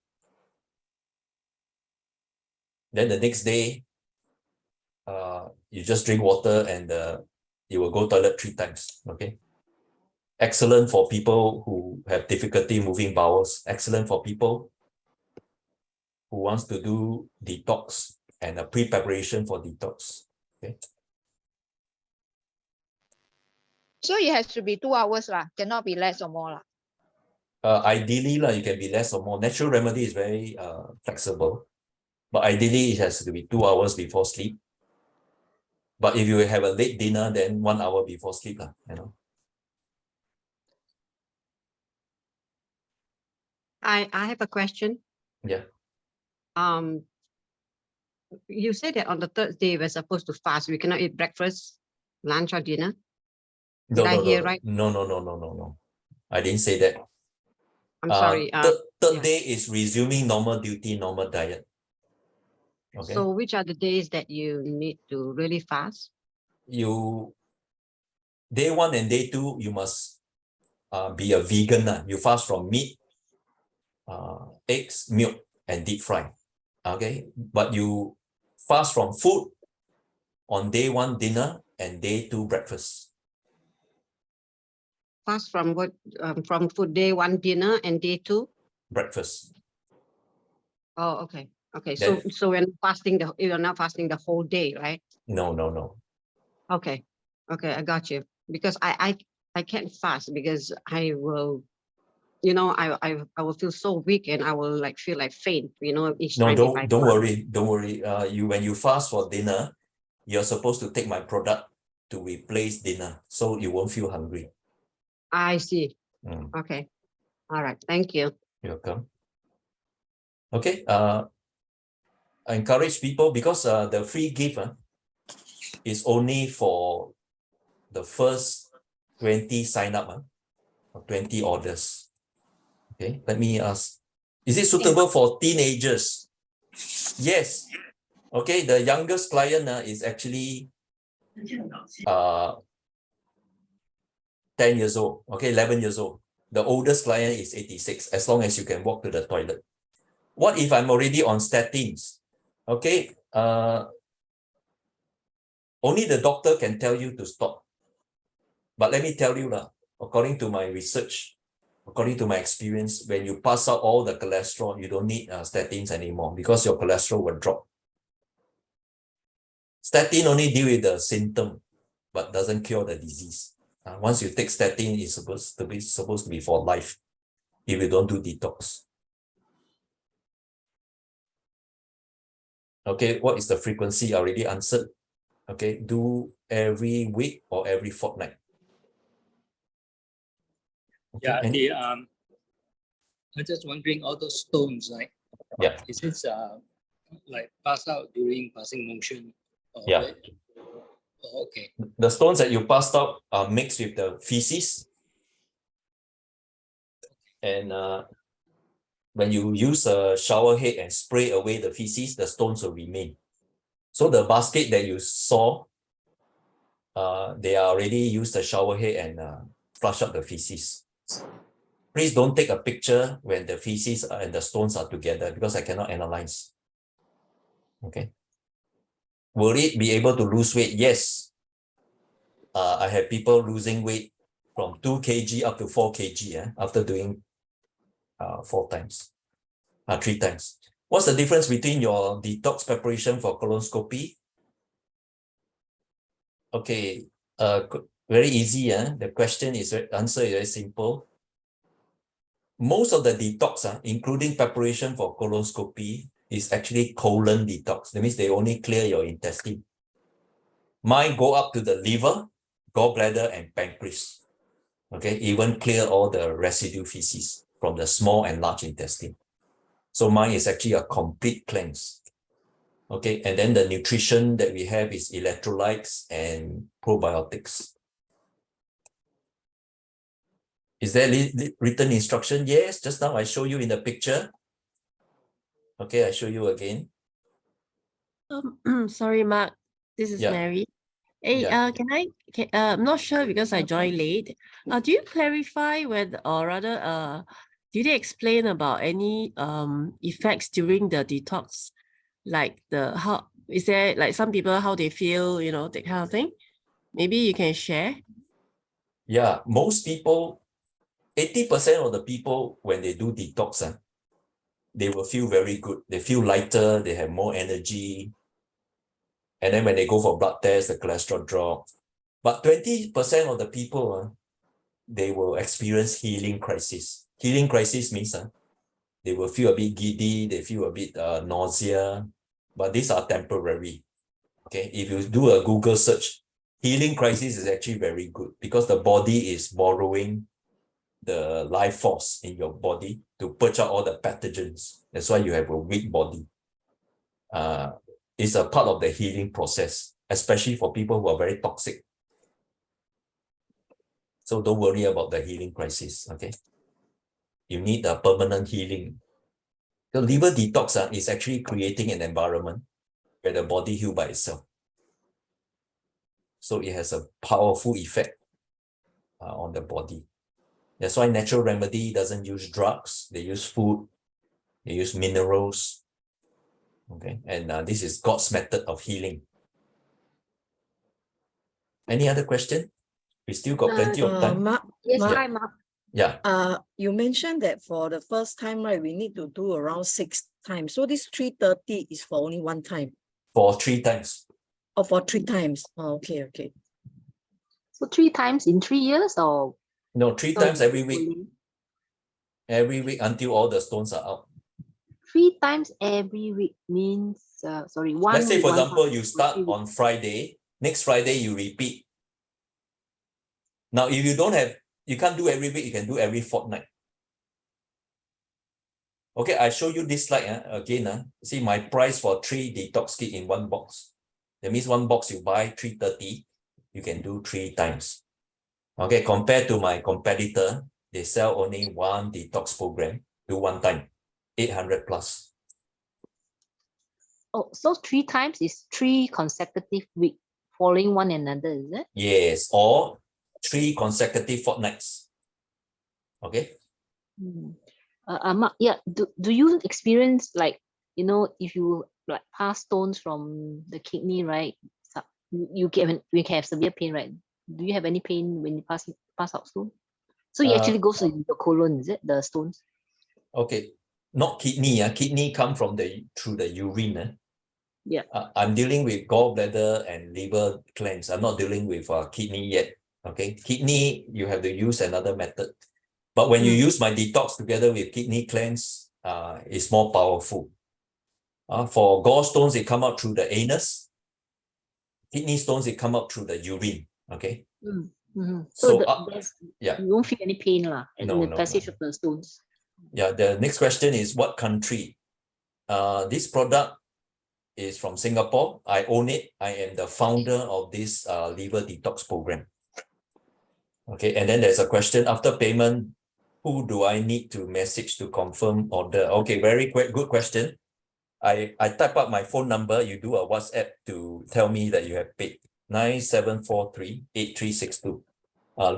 Then the next day, you just drink water and you will go toilet 3 times. Okay. Excellent for people who have difficulty moving bowels. Excellent for people who wants to do detox and a pre-preparation for detox. Okay. So it has to be 2 hours cannot be less or more Ideally, you can be less or more. Natural remedy is very flexible, but ideally it has to be 2 hours before sleep. But if you have a late dinner, then 1 hour before sleep, I have a question. Yeah. You said that on the 3rd day we're supposed to fast. We cannot eat breakfast, lunch, or dinner. Did I hear right? No. I didn't say that. I'm sorry. Third day is resuming normal duty, normal diet. Okay. So which are the days that you need to really fast? Day 1 and day 2, you must be a vegan. You fast from meat, eggs, milk, and deep fry. Okay. But you fast from food on day 1 dinner and day 2 breakfast. Fast from what? From food day 1 dinner and day 2 breakfast. Oh, okay. Okay, That- so you're not fasting the whole day, right? No, no, no. Okay, okay, I got you. Because I can't fast because I will, I will feel so weak and I will like feel like faint, each No, time if I don't fast. worry, don't worry. When you fast for dinner, you're supposed to take my product to replace dinner, so you won't feel hungry. I see. Mm, Okay. All right. Thank you. you're welcome. Okay. I encourage people because the free gift is only for the first 20 sign up, or 20 orders. Okay, let me ask. Is it suitable for teenagers? Yes. Okay, the youngest client is actually 10 years old. Okay, 11 years old. The oldest client is 86, as long as you can walk to the toilet. What if I'm already on statins? Okay, only the doctor can tell you to stop. But let me tell you, according to my research, according to my experience, when you pass out all the cholesterol, you don't need statins anymore because your cholesterol will drop. Statin only deal with the symptom, but doesn't cure the disease. Once you take statin, it's supposed to be for life if you don't do detox. Okay, what is the frequency? I already answered. Okay, do every week or every fortnight. Okay, Yeah, I'm just wondering, all those stones, right? Yeah. Is it like pass out during passing motion? Yeah. Oh, okay. The stones that you passed out are mixed with the feces. And when you use a shower head and spray away the feces, the stones will remain. So the basket that you saw, they already used the shower head and flush out the feces. Please don't take a picture when the feces and the stones are together because I cannot analyze. Okay. Will it be able to lose weight? Yes. I have people losing weight from 2 kg up to 4 kg after doing 3 times. What's the difference between your detox preparation for colonoscopy? Okay, very easy. The answer is very simple. Most of the detox, including preparation for colonoscopy, is actually colon detox. That means they only clear your intestine. Mine go up to the liver, gallbladder, and pancreas. Okay, even clear all the residue feces from the small and large intestine. So mine is actually a complete cleanse. Okay, and then the nutrition that we have is electrolytes and probiotics. Is there written instruction? Yes, just now I show you in the picture. Okay, I show you again. Sorry, Mark. This is Yeah. Mary. Hey, Yeah. I'm not sure because I joined late. Do you clarify whether, or rather, do they explain about any effects during the detox? Like how is there like some people how they feel, that kind of thing? Maybe you can share. Yeah, most people, 80% of the people, when they do detox, they will feel very good. They feel lighter, they have more energy. And then when they go for blood tests, the cholesterol drop. But 20% of the people, they will experience healing crisis. Healing crisis means they will feel a bit giddy, they feel a bit nausea, but these are temporary. Okay, if you do a Google search, healing crisis is actually very good because the body is borrowing the life force in your body to purge out all the pathogens. That's why you have a weak body. It's a part of the healing process, especially for people who are very toxic. So don't worry about the healing crisis, okay? You need a permanent healing. The liver detox is actually creating an environment where the body heals by itself. So it has a powerful effect on the body. That's why natural remedy doesn't use drugs. They use food. They use minerals. Okay, and this is God's method of healing. Any other question? We still got plenty of time. Yes, Yeah. hi, Mark. Yeah. You mentioned that for the first time, right, we need to do around 6 times. So this 330 is for only one time, for 3 times. or for 3 times. Oh, okay, okay. So 3 times in 3 years, or No, 3 so times every week. fully? Every week until all the stones are out. 3 times every week means, sorry, one Let's say, week, for one example, time you for start 3 weeks. on Friday, next Friday you repeat. Now, if you don't have, you can't do every week, you can do every fortnight. Okay, I show you this slide again. See my price for 3 detox kit in 1 box. That means 1 box you buy 330, you can do 3 times. Okay, compared to my competitor, they sell only 1 detox program, do 1 time, 800 plus. Oh, so 3 times is 3 consecutive weeks following one another, is it? Yes, or 3 consecutive fortnights. Okay. Mark, yeah, do you experience, like, you know, if you like pass stones from the kidney, right? You can have severe pain, right? Do you have any pain when you pass out stone? So it actually goes in the colon, is it, the stones? Okay, not kidney. Kidney come from through the urine. Yeah. I'm dealing with gallbladder and liver cleanse. I'm not dealing with kidney yet. Okay, kidney you have to use another method. But when you use my detox together with kidney cleanse, it's more powerful. For gallstones, it come out through the anus. Kidney stones, it come out through the urine. Okay. So yeah. you won't feel any pain in the No. passage of the stones. Yeah. The next question is what country? This product is from Singapore. I own it. I am the founder of this Liver Detox Program. Okay. And then there's a question after payment. Who do I need to message to confirm order? Okay, very good question. I type up my phone number. You do a WhatsApp to tell me that you have paid 9743-8362.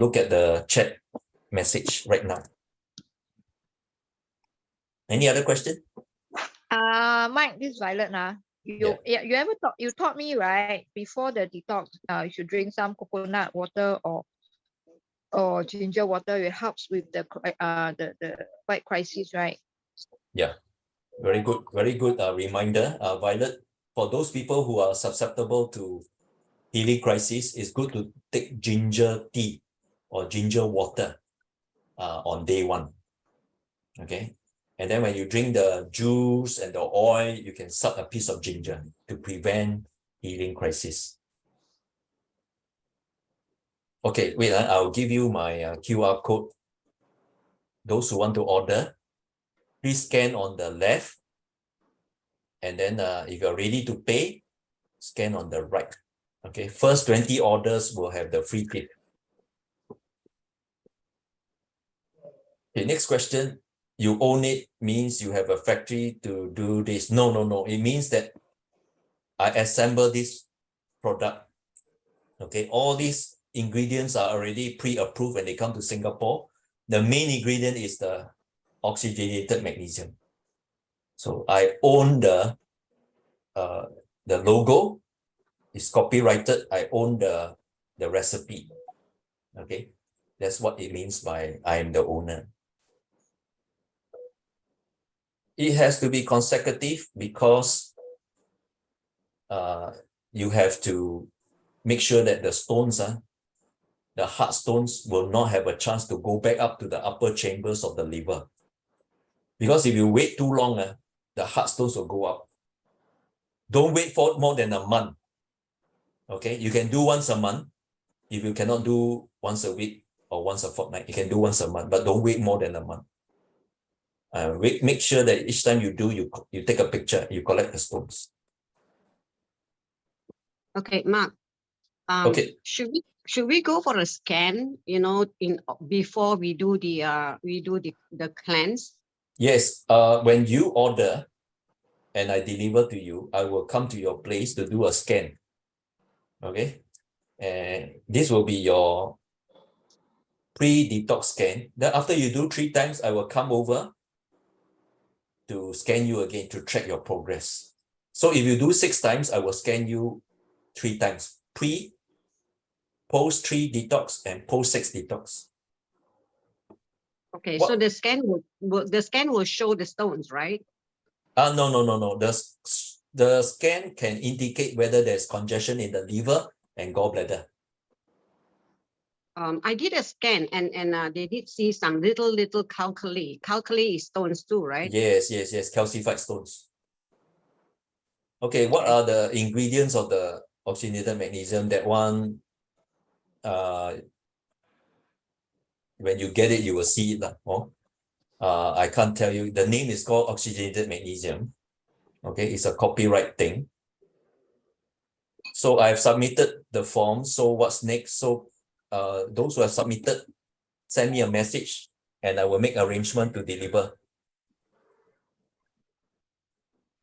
Look at the chat message right now. Any other question? Mike, this is Violet. You taught me, right, before the detox, you should drink some coconut water or ginger water. It helps with the white crisis, right? Yeah, very good reminder, Violet. For those people who are susceptible to healing crisis, it's good to take ginger tea or ginger water on day 1. Okay, and then when you drink the juice and the oil, you can suck a piece of ginger to prevent healing crisis. Okay, wait, I'll give you my QR code. Those who want to order, please scan on the left. And then if you're ready to pay, scan on the right. Okay, first 20 orders will have the free kit. Okay, next question. You own it means you have a factory to do this. No. It means that I assemble this product. Okay, all these ingredients are already pre-approved when they come to Singapore. The main ingredient is the oxygenated magnesium. So I own the logo. It's copyrighted. I own the recipe. Okay, that's what it means by I am the owner. It has to be consecutive because you have to make sure that the stones, the hard stones, will not have a chance to go back up to the upper chambers of the liver. Because if you wait too long, the hard stones will go up. Don't wait for more than a month. Okay, you can do once a month. If you cannot do once a week or once a fortnight, you can do once a month, but don't wait more than a month. Make sure that each time you do, you take a picture, you collect the stones. Okay, Mark. Okay. Should we go for a scan? You know, before we do the cleanse. Yes. When you order, and I deliver to you, I will come to your place to do a scan. Okay, and this will be your pre-detox scan. Then after you do 3 times, I will come over to scan you again to track your progress. So if you do 6 times, I will scan you 3 times. Post 3 detox and post 6 detox. Okay, so the scan will show the stones, right? No. The scan can indicate whether there's congestion in the liver and gallbladder. I did a scan and they did see some little calculi. Calculi is stones too, right? Yes, calcified stones. Okay, what Okay. are the ingredients of the oxygenated magnesium? That one, when you get it, you will see it. I can't tell you. The name is called oxygenated magnesium. Okay, it's a copyright thing. So I've submitted the form. So what's next? So those who have submitted, send me a message and I will make arrangement to deliver.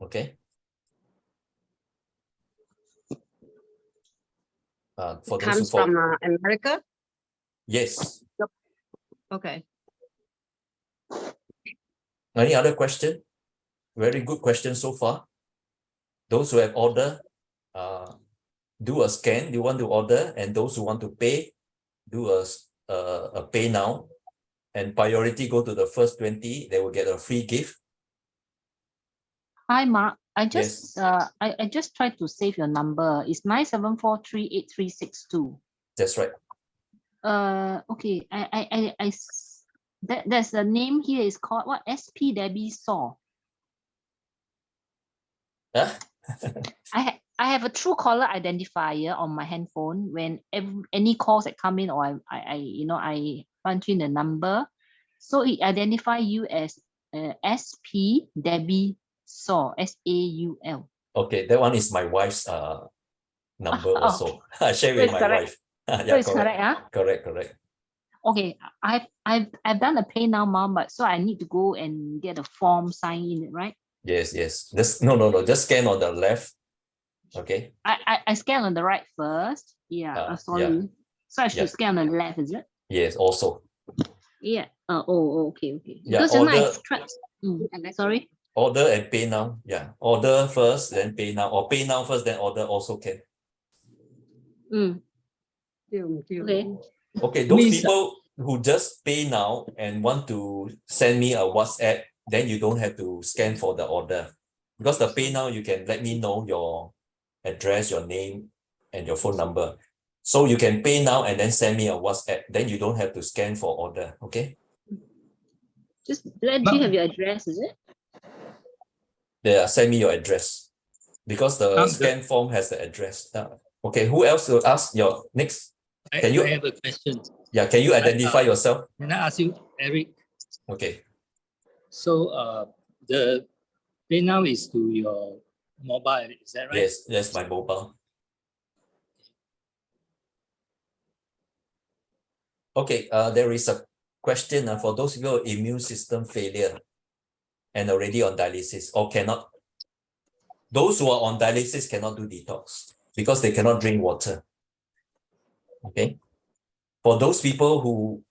Okay. For those who Comes from America. yes. Okay. Any other question? Very good question so far. Those who have ordered, do a scan. You want to order, and those who want to pay, do a pay now. And priority go to the first 20. They will get a free gift. Hi, Mark. I Yes. just I just tried to save your number. It's 974383362. That's right. Okay. There's a name here. Is called what? SP Debbie Saw. Huh? I have a true caller identifier on my handphone. When any calls that come in, or I punch in the number, so it identify you as SP Debbie Saw, SAUL. Okay, that one is my wife's number also. I share So with it's my correct. wife. Yeah, So it's correct, huh? Correct. Okay, I've done a pay now, mom, but so I need to go and get a form signed in, right? Yes. Just no. Just scan on the left. Okay. I scan on the right first. Yeah, sorry. Yeah. So I should Yeah. scan on the left, is it? Yes, also. Yeah. Okay. Yeah, Because then I order- tried. Sorry. Order and pay now. Yeah. Order first, then pay now. Or pay now first, then order also can. Okay. Okay, those Means- people who just pay now and want to send me a WhatsApp, then you don't have to scan for the order. Because the pay now, you can let me know your address, your name, and your phone number. So you can pay now and then send me a WhatsApp. Then you don't have to scan for order. Okay? Just let you have your address, is it? Yeah, send me your address. Because the scan form has the address. Okay, who else will ask your next? Can you- I have a question. Yeah, can you identify yourself? Can I ask you, Eric? Okay. So the pay now is to your mobile, is that right? Yes, that's my mobile. Okay, there is a question for those people with immune system failure and already on dialysis or cannot. Those who are on dialysis cannot do detox because they cannot drink water. Okay. For those people who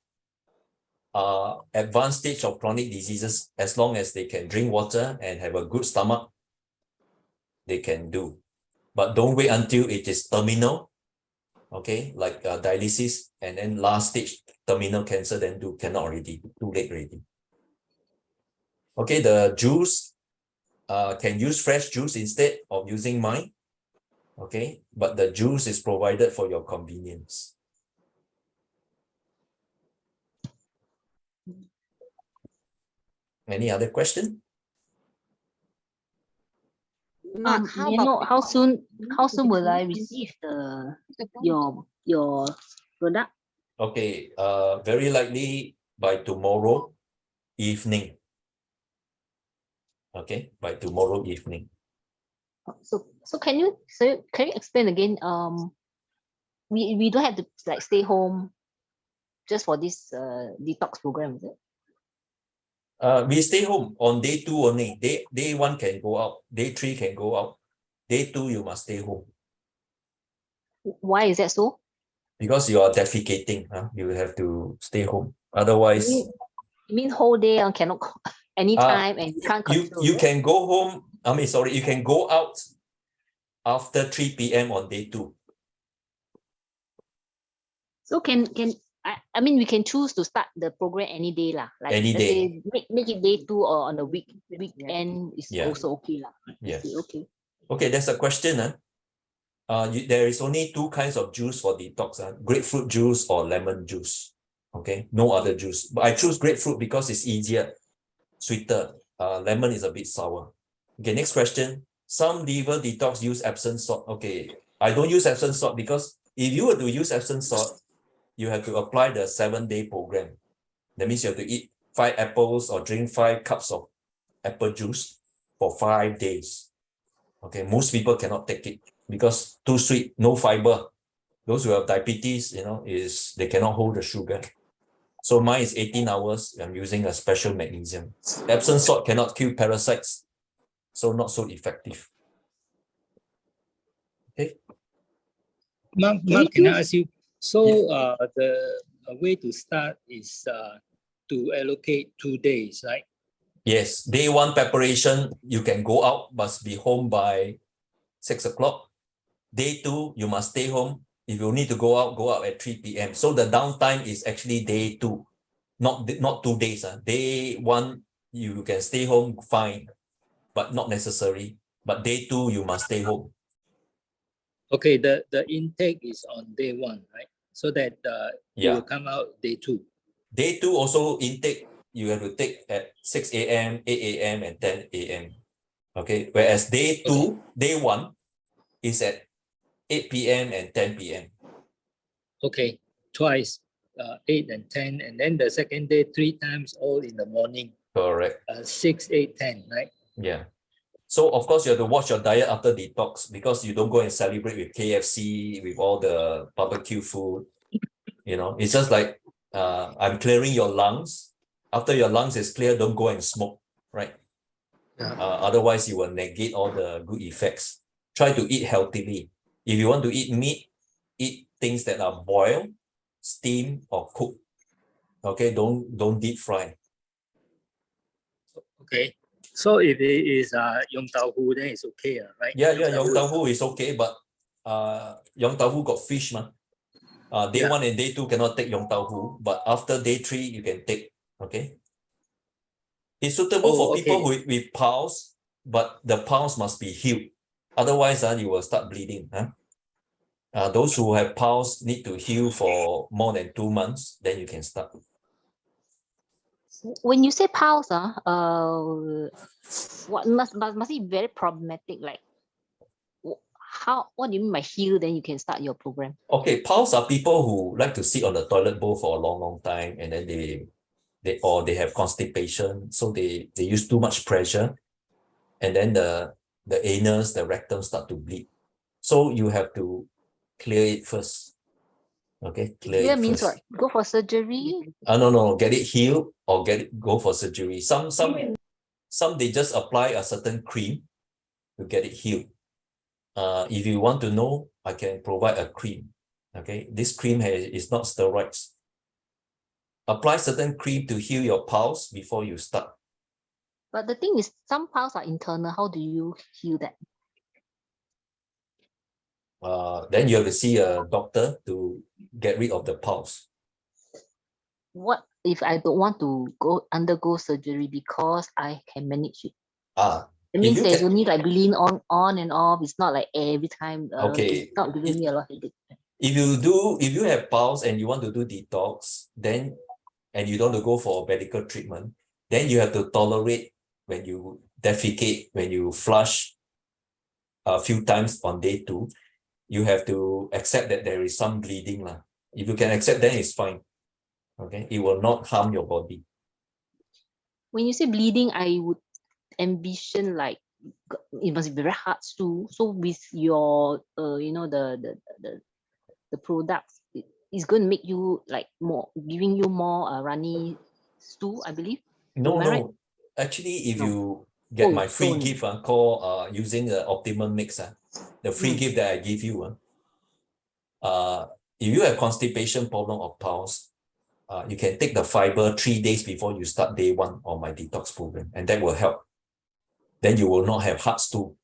are advanced stage of chronic diseases, as long as they can drink water and have a good stomach, they can do. But don't wait until it is terminal. Okay, like dialysis and then last stage terminal cancer, then cannot already, too late already. Okay, the juice, can use fresh juice instead of using mine. Okay, but the juice is provided for your convenience. Any other question? Mark, how You about know how soon will I receive your product? Okay, very likely by tomorrow evening. Okay, by tomorrow evening. So can you explain again? We don't have to like stay home just for this detox program, is it? We stay home on day 2 only. Day 1 can go out. Day 3 can go out. Day 2 you must stay home. Why is that so? Because you are defecating, you have to stay home. Otherwise, You mean whole day cannot anytime and you can't control? you can go home. You can go out after 3 p.m. on day 2. So can I mean, we can choose to start the program any day lah. Like Any let's day. say make it day 2 or on the weekend is Yeah. also okay lah. Yes. Okay. Okay, there's a question. There is only 2 kinds of juice for detox. Grapefruit juice or lemon juice. Okay, no other juice. But I choose grapefruit because it's easier, sweeter. Lemon is a bit sour. Okay, next question. Some liver detox use Epsom salt. Okay, I don't use Epsom salt because if you were to use Epsom salt, you have to apply the 7-day program. That means you have to eat 5 apples or drink 5 cups of apple juice for 5 days. Okay, most people cannot take it because too sweet, no fiber. Those who have diabetes, they cannot hold the sugar. So mine is 18 hours. I'm using a special magnesium. Epsom salt cannot kill parasites, so not so effective. Okay. Mark, Can we can I choose- ask you? So the way to start is to allocate 2 days, right? Yes, day 1 preparation, you can go out, must be home by 6 o'clock. Day 2, you must stay home. If you need to go out at 3 p.m. So the downtime is actually day 2, not 2 days. Day 1, you can stay home, fine, but not necessary. But day 2, you must stay home. Okay, the intake is on day 1, right? So that it Yeah. will come out day 2. Day 2 also intake, you have to take at 6 a.m., 8 a.m., and 10 a.m. Okay, whereas day 2, day 1 is at 8 p.m. and 10 p.m. Okay, twice, 8 and 10, and then the second day 3 times, all in the morning, Correct. 6, 8, 10, right? Yeah. So of course you have to watch your diet after detox because you don't go and celebrate with KFC, with all the barbecue food. It's just like I'm clearing your lungs. After your lungs is clear, don't go and smoke, right? Yeah. Otherwise you will negate all the good effects. Try to eat healthily. If you want to eat meat, eat things that are boiled, steamed, or cooked. Okay, don't deep fry. Okay. So if it is Yong Tau Hu, then it's okay, right? Yeah, Yong Tau Hu is okay, but Yong Tau Hu got fish, man. Day Yeah. 1 and day 2 cannot take Yong Tau Hu, but after day 3 you can take. Okay. It's suitable for people with piles, but the piles must be healed. Otherwise, you will start bleeding. Those who have piles need to heal for more than 2 months, then you can start. When you say pulse, what must it be very problematic? Like, what do you mean by heal? Then you can start your program. Okay, piles are people who like to sit on the toilet bowl for a long time, and then they have constipation, so they use too much pressure, and then the anus, the rectum start to bleed. So you have to clear it first. Okay, clear it means first. what? Go for surgery? No, get it healed or go for surgery. Some they just apply a certain cream to get it healed. If you want to know, I can provide a cream. Okay, this cream is not steroids. Apply certain cream to heal your pulse before you start. But the thing is, some pulse are internal. How do you heal that? Then you have to see a doctor to get rid of the pulse. What if I don't want to undergo surgery because I can manage it? It means there's only like bleeding on and off. It's not like every time. Okay. It's not giving me a lot of headache. If you have pulse and you want to do detox, then and you don't want to go for medical treatment, then you have to tolerate when you defecate, when you flush a few times on day 2, you have to accept that there is some bleeding. If you can accept, then it's fine. Okay, it will not harm your body. When you say bleeding, I would envision like it must be very hard too. So with your the products, it's going to make you like more, giving you more runny stool, I believe. No. Right? Actually, if No. you get my free don't. gift called using the optimum mix, the free gift that I give you, if you have constipation problem or pulse, you can take the fiber 3 days before you start day 1 of my detox program, and that will help. Then you will not have hard stool.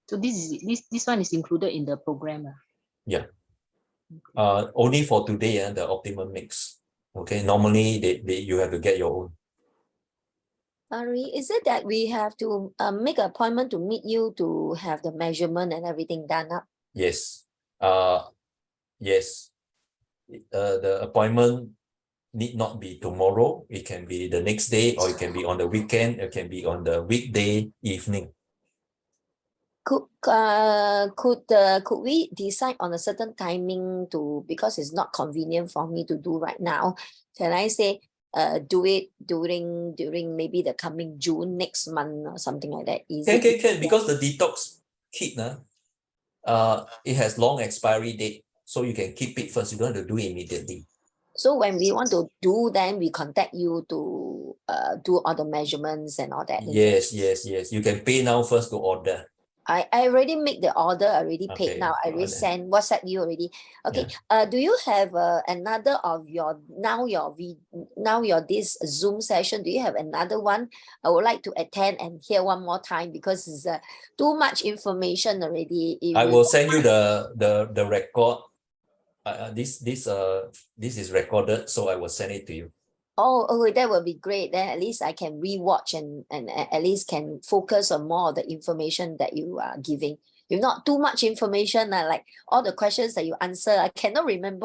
So this one is included in the program. Yeah. Only for today, the optimum mix. Okay, normally you have to get your own. Ari, is it that we have to make an appointment to meet you to have the measurement and everything done up? Yes. Yes. The appointment need not be tomorrow. It can be the next day, or it can be on the weekend. It can be on the weekday evening. Could we decide on a certain timing because it's not convenient for me to do right now? Can I say do it during maybe the coming June next month or something like that? Can because the detox kit it has long expiry date, so you can keep it first. You don't have to do it immediately. So when we want to do, then we contact you to do all the measurements and all that. Yes. You can pay now first to order. I already make the order, already paid Okay, now. I already send WhatsApp you already. Okay. Yeah. Do you have another of your this Zoom session? Do you have another one? I would like to attend and hear one more time because it's too much information already. I will send you the record. This is recorded, so I will send it to you. Oh, that would be great. Then at least I can rewatch and at least can focus on more of the information that you are giving. If not too much information, like all the questions that you answer, I cannot remember